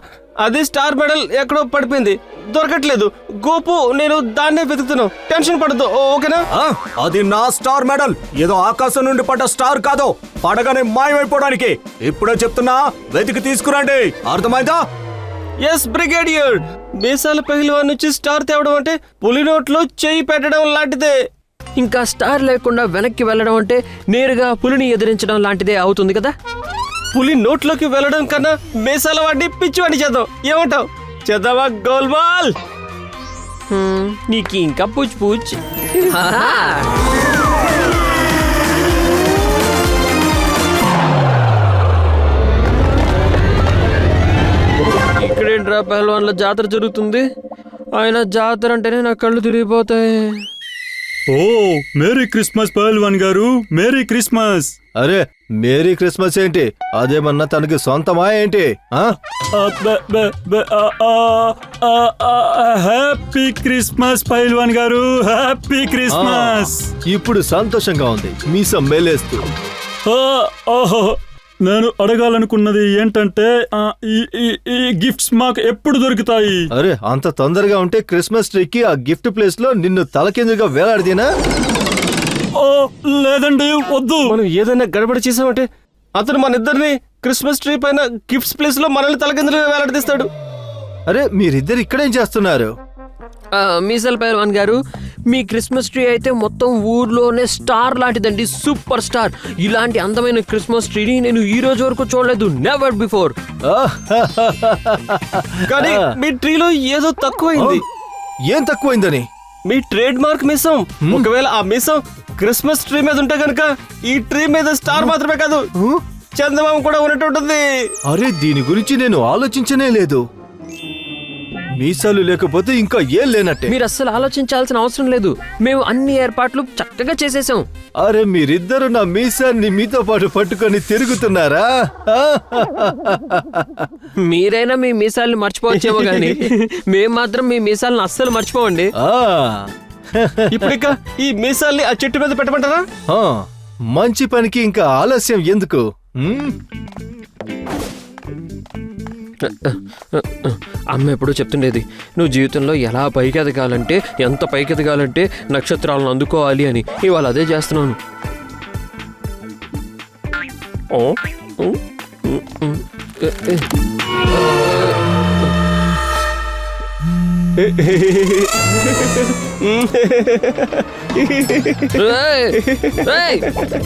అది స్టార్ మెడల్ ఎక్కడో పడిపోయింది, దొరకట్లేదు. గోపు, నేను దాన్నే వెతుకుతున్నావు. టెన్షన్ పడద్దు, ఓకేనా? అది నా స్టార్ మెడల్. ఏదో ఆకాశం నుండి పడ్డ స్టార్ కాదు, పడగానే మాయమైపోవడానికి. ఇప్పుడే చెప్తున్నా, వెతికి తీసుకురండి. అర్థమైందా? Yes brigadier. మీసాల పహిల్వాన్ నుంచి స్టార్ తేవడం అంటే పులి నోట్లో చేయి పెట్టడం లాంటిదే. ఇంకా స్టార్ లేకుండా వెనక్కి వెళ్ళడం అంటే నేరుగా పులిని ఎదిరించడం లాంటిదే అవుతుంది కదా. పులి నోట్లోకి వెళ్ళడం కన్నా మీసాల వాడిని పిచ్చివాడిని చేద్దాం. ఏమంటావు? చేద్దామా గోల్మాల్? నీకు ఇంకా పూచ్ పూచ్. ఇక్కడేంట్రా పహల్వాన్ల జాతర జరుగుతుంది? ఆయన జాతర అంటేనే నా కళ్ళు తిరిగిపోతాయి. ఓ, మేరీ క్రిస్మస్ పహల్వాన్ గారు, మేరీ క్రిస్మస్. అరే, మేరీ క్రిస్మస్ ఏంటి? అదేమన్నా తనకి సొంతమా ఏంటి? హ్యాపీ క్రిస్మస్ పహల్వాన్ గారు, హ్యాపీ క్రిస్మస్. ఇప్పుడు సంతోషంగా ఉంది, మీసం మేలేస్తూ. ఓహో, నేను అడగాలనుకున్నది ఏంటంటే ఈ గిఫ్ట్స్ మాకు ఎప్పుడు దొరుకుతాయి? అరే, అంత తొందరగా ఉంటే క్రిస్మస్ ట్రీకి ఆ గిఫ్ట్ ప్లేస్ లో నిన్ను తలకిందుగా వేలాడదీనా? ఓ లేదండి, వద్దు. మనం ఏదైనా గడబడి చేసామంటే అతను మన ఇద్దరిని క్రిస్మస్ ట్రీ పైన గిఫ్ట్స్ ప్లేస్ లో మనల్ని తలకిందులుగా వేలాడదీస్తాడు. అరే, మీరిద్దరు ఇక్కడేం చేస్తున్నారు? మీసాల పహల్వాన్ గారు, మీ క్రిస్మస్ ట్రీ అయితే మొత్తం ఊర్లోనే స్టార్ లాంటిదండి, సూపర్ స్టార్. ఇలాంటి అందమైన క్రిస్మస్ ట్రీని నేను ఈ రోజు వరకు చూడలేదు, నెవర్ బిఫోర్. కానీ మీ ట్రీలో ఏదో తక్కువైంది. ఏం తక్కువైందని? మీ ట్రేడ్ మార్క్ మిసం. ఒకవేళ ఆ మిసం క్రిస్మస్ ట్రీ మీద ఉంటే గనక ఈ ట్రీ మీద స్టార్ మాత్రమే కాదు, చందమామ కూడా ఉన్నట్టు ఉంటుంది. అరే, దీని గురించి నేను ఆలోచించనే లేదు. మీసాలు లేకపోతే ఇంకా ఏం లేనట్టే. మీరు అస్సలు ఆలోచించాల్సిన అవసరం లేదు, మేము అన్ని ఏర్పాట్లు చక్కగా చేసేసాం. అరే, మీరిద్దరు నా మీసాన్ని మీతో పాటు పట్టుకొని తిరుగుతున్నారా? మీరైనా మీ మీసాలను మర్చిపోవచ్చేమో గానీ మేము మాత్రం మీ మీసాలను అస్సలు మర్చిపోవండి. ఇప్పుడు ఇక ఈ మీసాల్ని ఆ చెట్టు మీద పెట్టమంటారా? మంచి పనికి ఇంకా ఆలస్యం ఎందుకు? అమ్మ ఎప్పుడూ చెప్తుండేది, నువ్వు జీవితంలో ఎలా పైకి ఎదగాలంటే, ఎంత పైకి ఎదగాలంటే నక్షత్రాలను అందుకోవాలి అని. ఇవాళ అదే చేస్తున్నాను.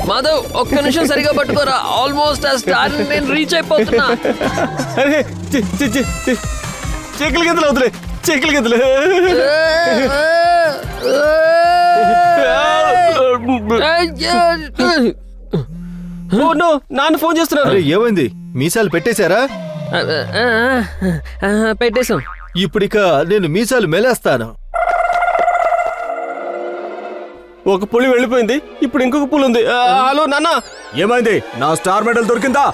మాధవ్, ఒక్క నిమిషం సరిగా పట్టుకోరా. ఆల్మోస్ట్ ఆ స్టార్ నేను రీచ్ అయిపోతున్నా. చీకల గంతులు అవుతున్నాయి, చీకల గంతులు. నాన్న ఫోన్ చేస్తున్నారు. ఏమైంది? మీసాలు పెట్టేశారా? పెట్టేశాం. ఇప్పుడిక నేను మీసాలు మెలేస్తాను. ఒక పులి వెళ్ళిపోయింది, ఇప్పుడు ఇంకొక పులి ఉంది. హలో నాన్న, ఏమైంది? నా స్టార్ మెడల్ దొరికిందా?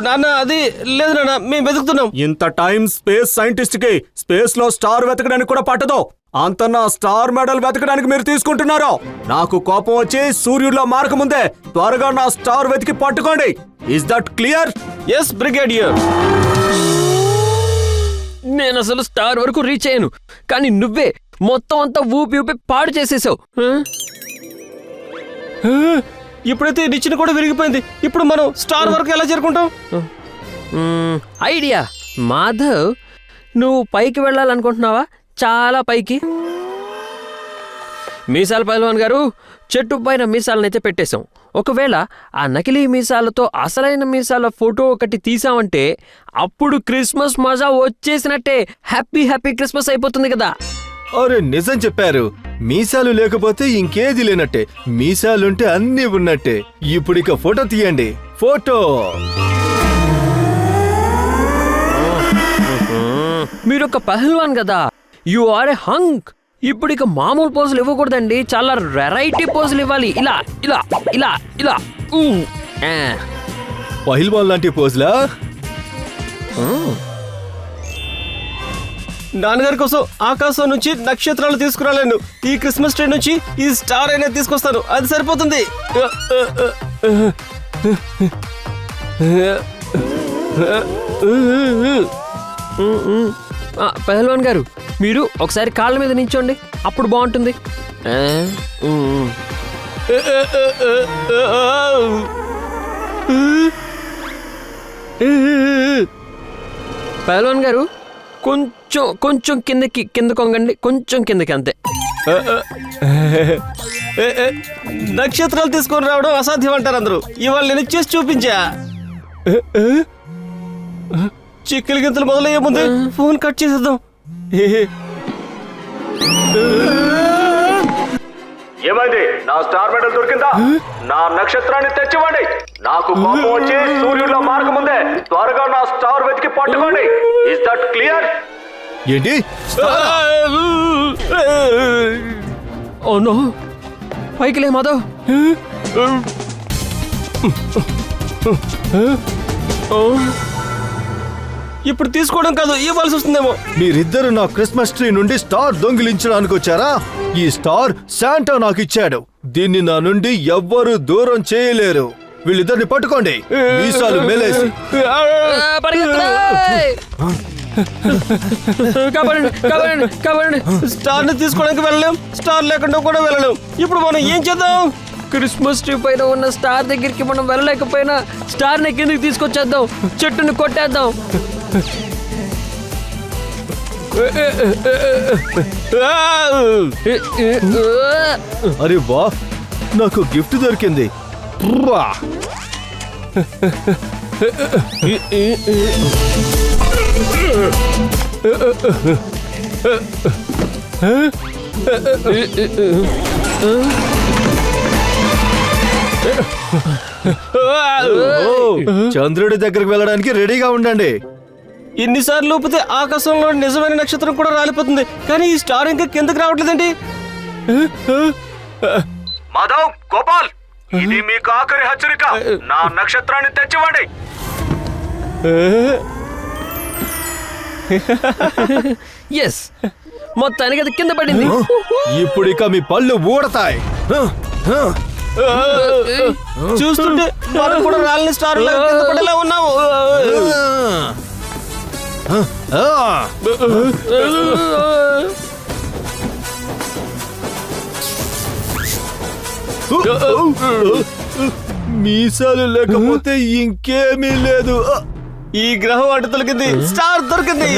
నాన్న అది లేదు నాన్న, మేము వెతుకుతున్నాం. ఇంత టైం స్పేస్ సైంటిస్ట్ కి స్పేస్ లో స్టార్ వెతకడానికి కూడా పట్టదు. అంత నా స్టార్ మెడల్ వెతకడానికి మీరు తీసుకుంటున్నారో? నాకు కోపం వచ్చి సూర్యుడిలో మారక ముందే త్వరగా నా స్టార్ వెతికి పట్టుకోండి. Is that clear? Yes brigadier. నేను అసలు స్టార్ వరకు రీచ్ అయ్యాను, కానీ నువ్వే మొత్తం అంతా ఊపి ఊపి పాడు చేసేసావు. ఇప్పుడైతే నిచ్చెన కూడా విరిగిపోయింది. ఇప్పుడు మనం స్టార్ వరకు ఎలా చేరుకుంటాం? ఐడియా. మాధవ్, నువ్వు పైకి వెళ్ళాలనుకుంటున్నావా? చాలా పైకి. మీసాల పైల్వాన్ గారు, చెట్టు పైన మీసాలనైతే పెట్టేశాం. ఒకవేళ ఆ నకిలీ మీసాలతో అసలైన మీసాల ఫోటో ఒకటి తీసామంటే అప్పుడు క్రిస్మస్ మజా వచ్చేసినట్టే. హ్యాపీ హ్యాపీ క్రిస్మస్ అయిపోతుంది కదా. అరే నిజం చెప్పారు. మీసాలు లేకపోతే ఇంకేది లేనట్టే, మీసాలుంటే అన్నీ ఉన్నట్టే. ఇప్పుడిక ఫోటో తీయండి. ఫోటో. మీరొక పహల్వాన్ కదా, యు ఆర్ ఏ హంక్. ఇప్పుడు ఇక మామూలు పోజులు ఇవ్వకూడదండి, చాలా వెరైటీ పోజులు ఇవ్వాలి. ఇలా ఇలా ఇలా ఇలా. పహిల్వాన్ లాంటి పోజులా? నాన్నగారి కోసం ఆకాశం నుంచి నక్షత్రాలు తీసుకురాలేను. ఈ క్రిస్మస్ ట్రీ నుంచి ఈ స్టార్ అయినా తీసుకొస్తాను, అది సరిపోతుంది. పహల్వాన్ గారు, మీరు ఒకసారి కాళ్ళ మీద నించోండి, అప్పుడు బాగుంటుంది. పహల్వాన్ గారు, కొంచెం కొంచెం కింద కొంగండి, కొంచెం కిందకి, అంతే. నక్షత్రాలు తీసుకొని రావడం అసాధ్యం అంటారు అందరూ. ఇవాళ నేను చేసి చూపించా. చిక్కుల గింతలు మొదలయ్యే ముందే ఫోన్ కట్ చేసేద్దాం. ఏమైంది? నా స్టార్ మెడల్ దొరికిందా? నా నక్షత్రాన్ని తెచ్చివ్వండి. నాకు కోపం వచ్చి సూర్యుడిలో మారక ముందే త్వరగా నా స్టార్ వెతికి పట్టుకోండి. Is that clear? ఏంటి? ఓ నో, పైకి లే మాధవ్. ఇప్పుడు తీసుకోవడం కాదు, ఇవ్వాల్సి వస్తుందేమో. మీరిద్దరు నా క్రిస్మస్ ట్రీ నుండి స్టార్ దొంగిలించడానికి వచ్చారా? ఈ స్టార్ శాంటా నాకు ఇచ్చాడు. దీన్ని నా నుండి ఎవ్వరూ దూరం చేయలేరు. వీళ్ళిద్దరిని పట్టుకోండి, మీసాలు మెలేసి. స్టార్ ని తీసుకోవడానికి వెళ్ళలేం, స్టార్ లేకుండా కూడా వెళ్ళలేం. ఇప్పుడు మనం ఏం చేద్దాం? క్రిస్మస్ ట్రీ పైన ఉన్న స్టార్ దగ్గరికి మనం వెళ్ళలేకపోయినా స్టార్ ని కిందకి తీసుకొచ్చేద్దాం, చెట్టుని కొట్టేద్దాం. అరే వా, నాకు గిఫ్ట్ దొరికింది. చంద్రుడి దగ్గరికి వెళ్ళడానికి రెడీగా ఉండండి. ఎన్నిసార్లు ఊపితే ఆకాశంలో నిజమైన నక్షత్రం కూడా రాలిపోతుంది, కానీ ఈ స్టార్ ఇంకా కిందకి రావట్లేదండి. మాధవ్, గోపాల్, ఇది మీకు ఆఖరి హెచ్చరిక. నా నక్షత్రాన్ని తెచ్చివ్వండి. ఎస్, మొత్తానికి అది కింద పడింది. ఇప్పుడు ఇక మీ పళ్ళు ఊడతాయి. చూస్తుంటే మనం కూడా రాలిన స్టార్ కింద పడేలా ఉన్నాము. మీసాలు లేకపోతే ఇంకేమీ లేదు. ఈ గ్రహం అటు దొరికింది, స్టార్ దొరికింది.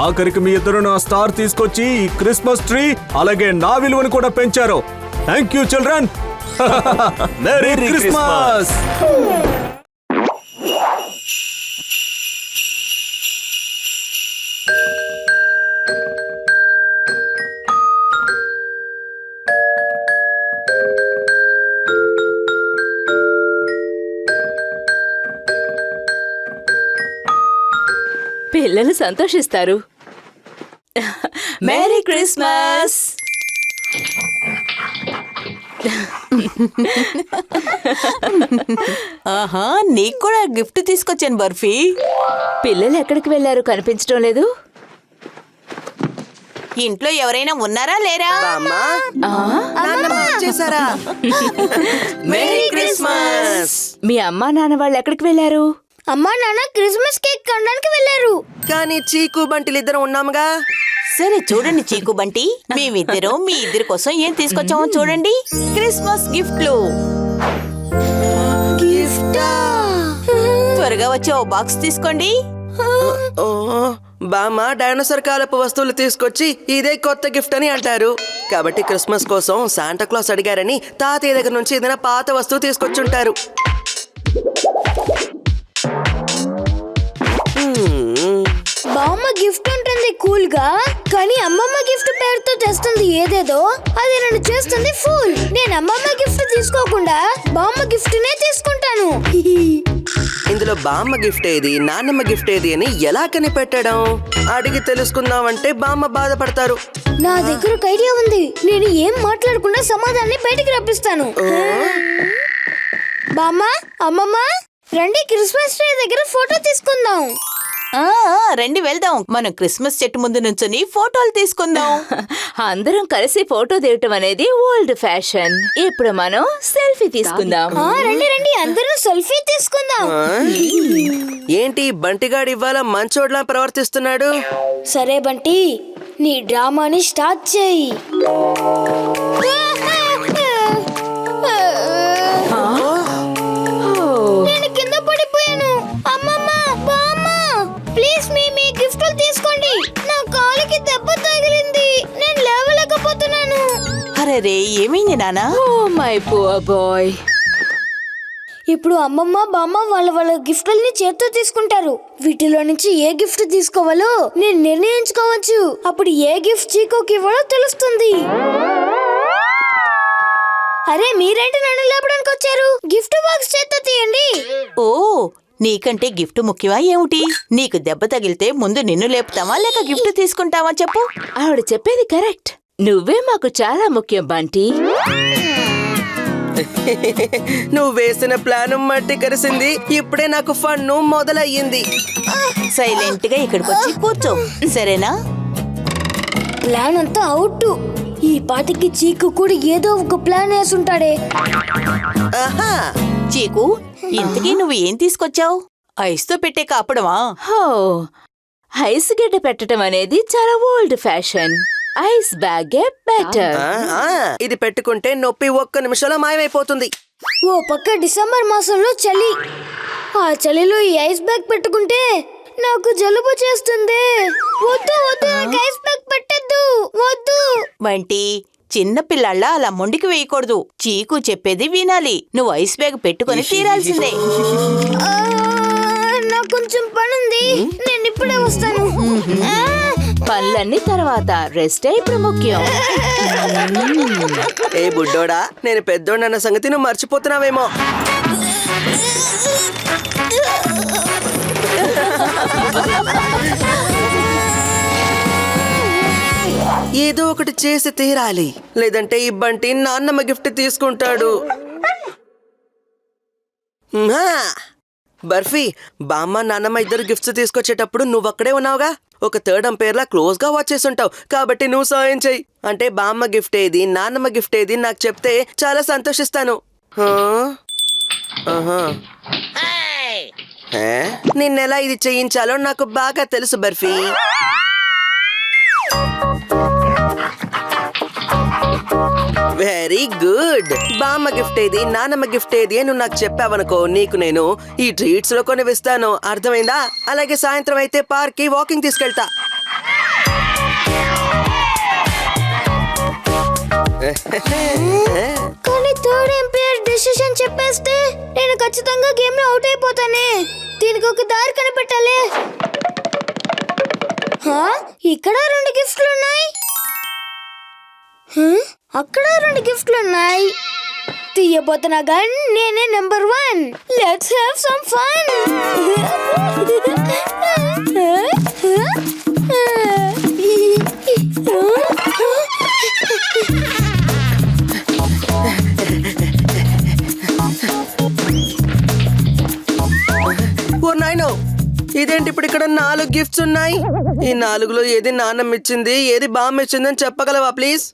ఆఖరికి మీ ఇద్దరు నా స్టార్ తీసుకొచ్చి ఈ క్రిస్మస్ ట్రీ అలాగే నా విలువను కూడా పెంచారు. Thank you children. Merry Christmas. పిల్లలు సంతోషిస్తారు. Merry Christmas. ఆహా, నీకు కూడా గిఫ్ట్ తీసుకొచ్చాను బర్ఫీ. పిల్లలు ఎక్కడికి వెళ్ళారు, కనిపించడం లేదు. ఇంట్లో ఎవరైనా ఉన్నారా లేరా? Merry Christmas. మీ అమ్మా నాన్న వాళ్ళు ఎక్కడికి వెళ్ళారు? అమ్మా నాన్న క్రిస్మస్ కేక్ కొనడానికి వెళ్ళారు. కానీ చీకు బంటిలు ఇద్దరు ఉన్నాముగా. సరే చూడండి చీకు బంటి, మేమిద్దరం మీ ఇద్దరి కోసం ఏం తీసుకొచ్చామో చూడండి. క్రిస్మస్ గిఫ్ట్లు. త్వరగా వచ్చి ఓ బాక్స్ తీసుకోండి. బామ్మ డైనోసార్ కాలపు వస్తువులు తీసుకొచ్చి ఇదే కొత్త గిఫ్ట్ అని అంటారు. కాబట్టి క్రిస్మస్ కోసం శాంటా క్లాస్ అడిగారని తాతయ్య దగ్గర నుంచి ఏదైనా పాత వస్తువు తీసుకొచ్చుంటారు. బామ్మ గిఫ్ట్ ఉంటుంది కూల్ గా, కానీ అమ్మమ్మ గిఫ్ట్ పేరుతో తెస్తుంది ఏదేదో. అది నన్ను చేస్తుంది ఫూల్. నేను అమ్మమ్మ గిఫ్ట్ తీసుకోకుండా బామ్మ గిఫ్ట్ నే తీసుకుంటాను. ఇందులో బామ్మ గిఫ్ట్ ఏది నాన్నమ్మ గిఫ్ట్ ఏది అని ఎలా కనిపెట్టడం? అడిగి తెలుసుకుందామంటే బామ్మ బాధపడతారు. నా దగ్గర ఒక ఐడియా ఉంది. నేను ఏం మాట్లాడకుండా సమాధానాన్ని బయటికి రప్పిస్తాను. బామ్మ, అమ్మమ్మ, రండి క్రిస్మస్ ట్రీ దగ్గర ఫోటో తీసుకుందాం. రండి వెళ్దాం. మనం క్రిస్మస్ చెట్టు ముందు నుంచొని ఫోటోలు తీసుకుందాం. అందరం కలిసి ఫోటో దిగటం అనేది ఓల్డ్ ఫ్యాషన్. ఇప్పుడు మనం సెల్ఫీ తీసుకుందాం. రండి రండి, అందరం సెల్ఫీ తీసుకుందాం. ఏంటి బంటిగాడు ఇవాళ మంచోడ్లా ప్రవర్తిస్తున్నాడు? సరే బంటి, నీ డ్రామాని స్టార్ట్ చేయి. నేను కింద పడిపోయాను. అమ్మమ్మ, బామ్మ, ప్లీజ్ మీ గిఫ్ట్లు తీసుకోండి. నా కాలికి దెబ్బ తగిలింది, నేను లేవలేకపోతున్నాను. అరే రే, ఏమైంది నానా? Oh my poor boy. ఇప్పుడు అమ్మమ్మ బామ్మ వాళ్ళ గిఫ్ట్లని చేత్తో తీసుకుంటారు. వీటిలో నుంచి ఏ గిఫ్ట్ తీసుకోవాలో నేను నిర్ణయించుకోవచ్చు. అప్పుడు ఏ గిఫ్ట్ చీకోకి ఇవ్వాలో తెలుస్తుంది. అరే మీరేంటి నన్ను లేపడానికి వచ్చారు? గిఫ్ట్ బాక్స్ చేత్తో తీయండి. ఓ, నీకంటే గిఫ్ట్ ముఖ్యమా ఏమిటి? నీకు దెబ్బ తగిలితే ముందు నిన్ను లేపుతావా లేక గిఫ్ట్ తీసుకుంటావా చెప్పు. ఆవిడ చెప్పేది కరెక్ట్. నువ్వే మాకు చాలా ముఖ్యం బంటి. నువ్వు వేసిన ప్లాన్ మట్టి కరిసింది. ఇప్పుడే నాకు ఫన్ మొదలయ్యింది. సైలెంట్ గా ఇక్కడికి వచ్చి కూర్చో, సరేనా? ప్లాన్ అంతా అవుట్. ఈ పాటికి చీకు కూడా ఏదో ఒక ప్లాన్ వేసుంటాడే. చీకు, ఇంతకీ నువ్వు ఏం తీసుకొచ్చావు? ఐస్ తో పెట్టే కాపడమా? హో, ఐస్ గడ్డ పెట్టడం అనేది చాలా ఓల్డ్ ఫ్యాషన్. ఐస్ బ్యాగే బెటర్. ఇది పెట్టుకుంటే నొప్పి ఒక్క నిమిషంలో మాయమైపోతుంది. ఓ పక్క డిసెంబర్ మాసంలో చలి. ఆ చలిలో ఈ ఐస్ బ్యాగ్ పెట్టుకుంటే నాకు జలుబు చేస్తుంది. వద్దు వద్దు, నాకు ఐస్ బ్యాగ్ పెట్టద్దు, వద్దు. వంటి చిన్న పిల్లాళ్ళ అలా మొండికి వేయకూడదు. చీకు చెప్పేది వినాలి. నువ్వు ఐస్ బ్యాగ్ పెట్టుకొని తీరాల్సిందే. నాకు కొంచెం పనుంది, నేను ఇప్పుడే వస్తాను. పనులన్నీ తర్వాత, రెస్టే ఇప్పుడు ముఖ్యం. ఏ బుడ్డోడా, నేను పెద్దోడన్న సంగతి నువ్వు మర్చిపోతున్నావేమో. ఏదో ఒకటి చేసి తీరాలి, లేదంటే ఈ బంటి నాన్నమ్మ గిఫ్ట్ తీసుకుంటాడు. బర్ఫీ, బామ్మ నాన్నమ్మ ఇద్దరు గిఫ్ట్స్ తీసుకొచ్చేటప్పుడు నువ్వు అక్కడే ఉన్నావుగా. ఒక థర్డ్ అంపైర్ లా క్లోజ్ గా వాచ్ చేస్తుంటావు, కాబట్టి నువ్వు సాయం చెయ్యి. అంటే బామ్మ గిఫ్ట్ ఏది, నాన్నమ్మ గిఫ్ట్ ఏది నాకు చెప్తే చాలా సంతోషిస్తాను. నిన్నెలా ఇది చేయించాలో నాకు బాగా తెలుసు బర్ఫీ. Very good. బామ్మ గిఫ్ట్ ఏది, నాన్నమ్మ గిఫ్ట్ ఏది అని నువ్వు నాకు చెప్పావనుకో, నీకు నేను ఈ ట్రీట్స్ లో కొన్ని ఇస్తాను. అర్థమైందా? అలాగే సాయంత్రం అయితే పార్క్ కి వాకింగ్ తీసుకెళ్తా. కానీ థర్డ్ ఎంపైర్ డెసిషన్ చెప్పేస్తే నేను ఖచ్చితంగా గేమ్ లో అవుట్ అయిపోతానే. దీనికి ఒక దారి కనిపెట్టాలి. ఇక్కడ 2 గిఫ్ట్లు ఉన్నాయి, అక్కడ 2 గిఫ్ట్లు ఉన్నాయి. తీయబోతున్నా గన్ నేనే number 1. Let's have some fun. Oh నాయనో, ఇదేంటి ఇప్పుడు ఇక్కడ 4 గిఫ్ట్స్ ఉన్నాయి? ఈ 4లో ఏది నాన్నమ్మ ఇచ్చింది, ఏది బామ్మ ఇచ్చింది అని చెప్పగలవా ప్లీజ్?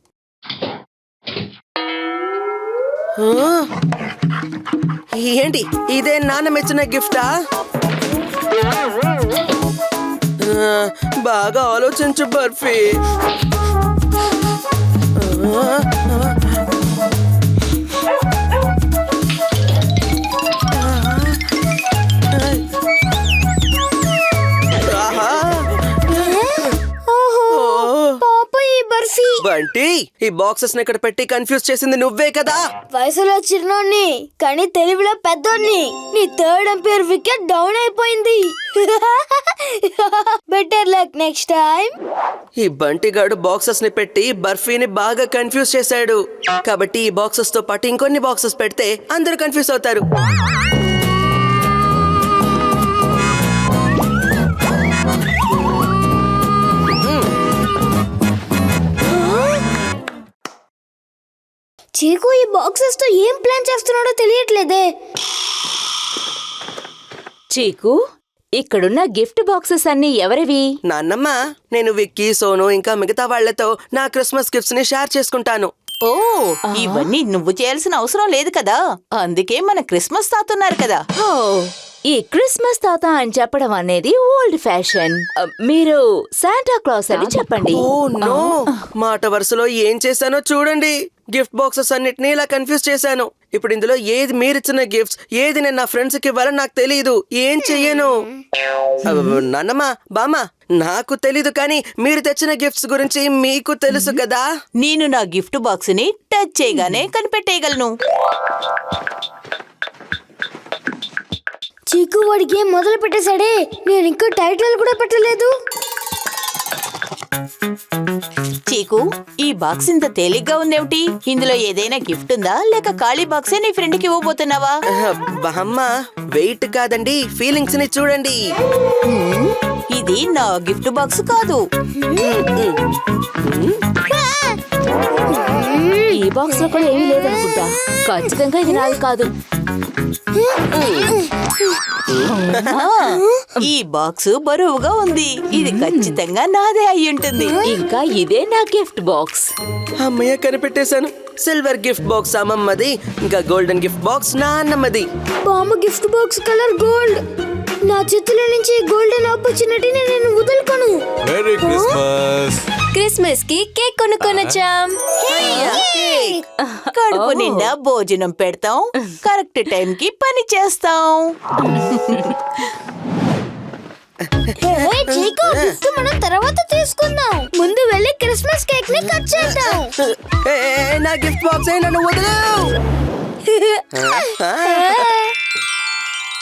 ఏంటి ఇదే నాన్నమ్మ ఇచ్చిన గిఫ్టా? బాగా ఆలోచించు బర్ఫీ. బంటి, ఈ బాక్సెస్ ఇక్కడ పెట్టి కన్ఫ్యూజ్ చేసింది నువ్వే కదా. వయసులో చిన్నోడ్ని కానీ తెలివిలో పెద్దోడ్ని. నీ థర్డ్ ఎంపైర్ వికెట్ డౌన్ అయిపోయింది. Better luck next time. ఈ బంటిగాడు బాక్సెస్ ని పెట్టి బర్ఫీని బాగా కన్ఫ్యూజ్ చేశాడు. కాబట్టి ఈ బాక్సెస్ తో పాటు ఇంకొన్ని బాక్సెస్ పెడితే అందరూ కన్ఫ్యూజ్ అవుతారు. చీకు ఈ బాక్సెస్ తో ఏం ప్లాన్ చేస్తున్నాడో తెలియట్లేదే. చీకు, ఇక్కడున్న గిఫ్ట్ బాక్సెస్ అన్ని ఎవరివి? నాన్నమ్మ, నేను విక్కీ, సోను ఇంకా మిగతా వాళ్లతో నా క్రిస్మస్ గిఫ్ట్స్ ని షేర్ చేసుకుంటాను. ఓ, ఇవన్నీ నువ్వు చేయాల్సిన అవసరం లేదు కదా. అందుకే మన క్రిస్మస్ తాత ఉన్నారు కదా. ఈ క్రిస్మస్ తాత అని చెప్పడం అనేది ఓల్డ్ ఫ్యాషన్. మీరు శాంటా క్లాస్ అని చెప్పండి. ఓ నో, మాట వరుసలో ఏం చేశానో చూడండి. గిఫ్ట్ బాక్సెస్ అన్నిటినీ ఇలా కన్ఫ్యూజ్ చేశాను. ఇప్పుడు ఇందులో ఏది మీరిచ్చిన గిఫ్ట్స్, ఏది నేను నా ఫ్రెండ్స్ కి ఇవ్వాలని నాకు తెలియదు. ఏం చెయ్యను? నాన్నమ్మ, బామ్మ, నాకు తెలీదు, కానీ మీరు తెచ్చిన గిఫ్ట్స్ గురించి మీకు తెలుసు కదా. నేను నా గిఫ్ట్ బాక్స్ ని టచ్ చేయగానే కనిపెట్టేయగలను. చీకు వాడి గేమ్ మొదలు పెట్టేశాడే. నేను ఇంకా టైటిల్ కూడా పెట్టలేదు. చీకు, ఈ బాక్స్ ఇంత తేలిగ్గా ఉందేమిటి? ఇందులో ఏదైనా గిఫ్ట్ ఉందా, లేక ఖాళీ బాక్సే నీ ఫ్రెండ్ కి ఇవ్వబోతున్నావా? బామ్మ, వెయిట్ కాదండి, ఫీలింగ్స్ ని చూడండి. ఇది నా గిఫ్ట్ బాక్స్ కాదు. ఈ బాక్స్ లో కూడా ఏమీ లేదనుకుంటా. ఖచ్చితంగా ఇది నాది కాదు. ఈ బాక్స్ బరువుగా ఉంది. ఇది ఖచ్చితంగా నాదే అయి ఉంటుంది. ఇంకా ఇదే నా గిఫ్ట్ బాక్స్. అమ్మయ్య, కనిపెట్టేశాను. సిల్వర్ గిఫ్ట్ బాక్స్ అమ్మమ్మది, ఇంకా గోల్డెన్ గిఫ్ట్ బాక్స్ నాన్నమ్మది. బామ్మ గిఫ్ట్ బాక్స్ కలర్ గోల్డ్. నా చేతిలో నుంచి గోల్డెన్ ఆపర్చునిటీని నేను వదులుకోను. Merry Christmas. క్రిస్మస్ కి కేక్ కొనుక్కొనొచ్చాం. కడుపు నిండా భోజనం పెడతాం, కరెక్ట్ టైం కి పని చేస్తాం. గిఫ్ట్ మనం తర్వాత తీసుకుందాం. ముందు వెళ్ళి క్రిస్మస్ కేక్ ని కట్ చేద్దాం. నా గిఫ్ట్ బాక్స్ నన్ను వదలు.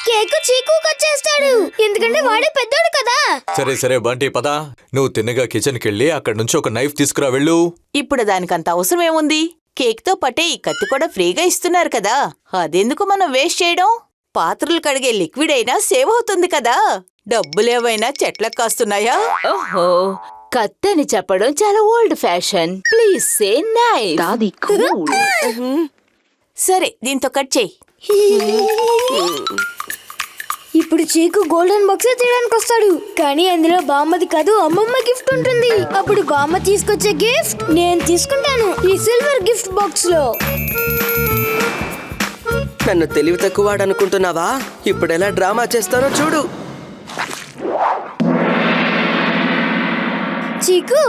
కేక్ చీకు కట్ చేస్తాడు, ఎందుకంటే వాడే పెద్దోడు కదా. సరే సరే బంటి, పద. నువ్వు తిన్నగా కిచెన్ కెళ్ళి అక్కడ నుంచి ఒక నైఫ్ తీసుకురా, వెళ్ళు. ఇప్పుడు దానికంత అవసరం ఏముంది? కేక్ తో పట్టే ఈ కత్తి కూడా ఫ్రీగా ఇస్తున్నారు కదా. అదెందుకు మనం వేస్ట్ చేయడం? పాత్రలు కడిగే లిక్విడ్ అయినా సేవ్ అవుతుంది కదా. డబ్బులేవైనా చెట్లకు కాస్తున్నాయా? ఓహో, కత్తి అని చెప్పడం చాలా old fashion. Please say knife. సరే, దీంతో కట్ చేయి. ఇప్పుడు చీకు గోల్డెన్ బాక్స్ తీయడానికి వస్తాడు, కానీ అందులో బామ్మది కాదు అమ్మమ్మ గిఫ్ట్ ఉంటుంది. అప్పుడు బామ్మ తీసుకొచ్చే గిఫ్ట్ నేను తీసుకుంటాను ఈ సిల్వర్ గిఫ్ట్ బాక్స్ లో. నన్ను తెలివి తక్కువాడు అనుకుంటున్నావా? ఇప్పుడు ఎలా డ్రామా చేస్తానో చూడు. చీకు,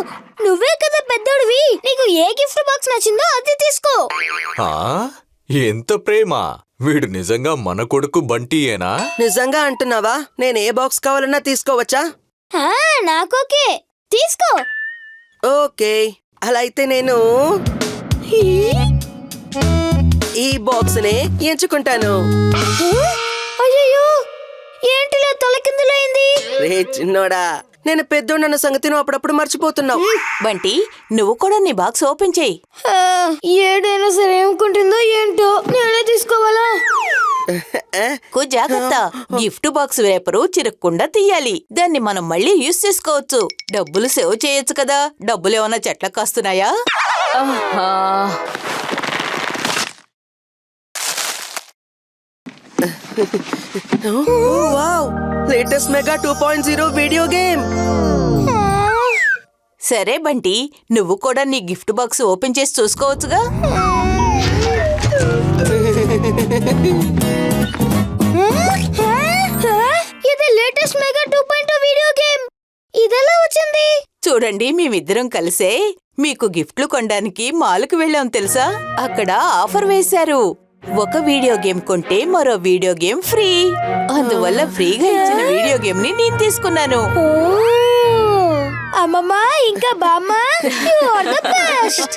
నువ్వే కదా పెద్దోడివి, నీకు ఏ గిఫ్ట్ బాక్స్ నచ్చిందో అది తీసుకో. ఆ? ఎంత ప్రేమ! వీడు నిజంగా మన కొడుకు బంటియేనా? నిజంగా అంటున్నావా? నేను ఏ బాక్స్ కావాలన్నా తీసుకోవచ్చా? నాకోకే, తీసుకో. ఓకే, అలా అయితే నేను ఈ బాక్స్ నే ఎంచుకుంటాను. అయ్యో, ఏంటిలా తలకిందులైంది? రే చిన్నోడా, నేను పెద్దోడన్న సంగతి నువ్వు అప్పుడప్పుడు మర్చిపోతున్నావు. బంటి, నువ్వు కూడా నీ బాక్స్ ఓపెన్ చేయి. ఏడైనా సరే ఏమనుకుంటుందో ఏంటో, నేనే తీసుకోవాలా? జాగ్రత్త, గిఫ్ట్ బాక్స్ రేపరు చిరక్కుండా తీయాలి. దాన్ని మనం మళ్ళీ యూజ్ చేసుకోవచ్చు. డబ్బులు సేవ్ చేయొచ్చు కదా. డబ్బులు ఏమైనా చెట్లకు కాస్తున్నాయా? Wow, latest mega 2.0 video game. సరే బంటి, నువ్వు కూడా నీ గిఫ్ట్ బాక్స్ ఓపెన్ చేసి చూసుకోవచ్చుగా. ఇది లేటెస్ట్ మెగా 2.0 వీడియో గేమ్. ఇదెలా వచ్చింది? చూడండి, మేమిద్దరం కలిసే మీకు గిఫ్ట్లు కొనడానికి మాల్కు వెళ్ళాం తెలుసా. అక్కడ ఆఫర్ వేశారు. ఒక వీడియో గేమ్ కొంటే మరో వీడియో గేమ్ ఫ్రీ. అందువల్ల ఫ్రీగా ఇచ్చిన వీడియో గేమ్ ని నేను తీసుకున్నాను. అమ్మమ్మ ఇంకా బామ్మ, యు ఆర్ ద బెస్ట్.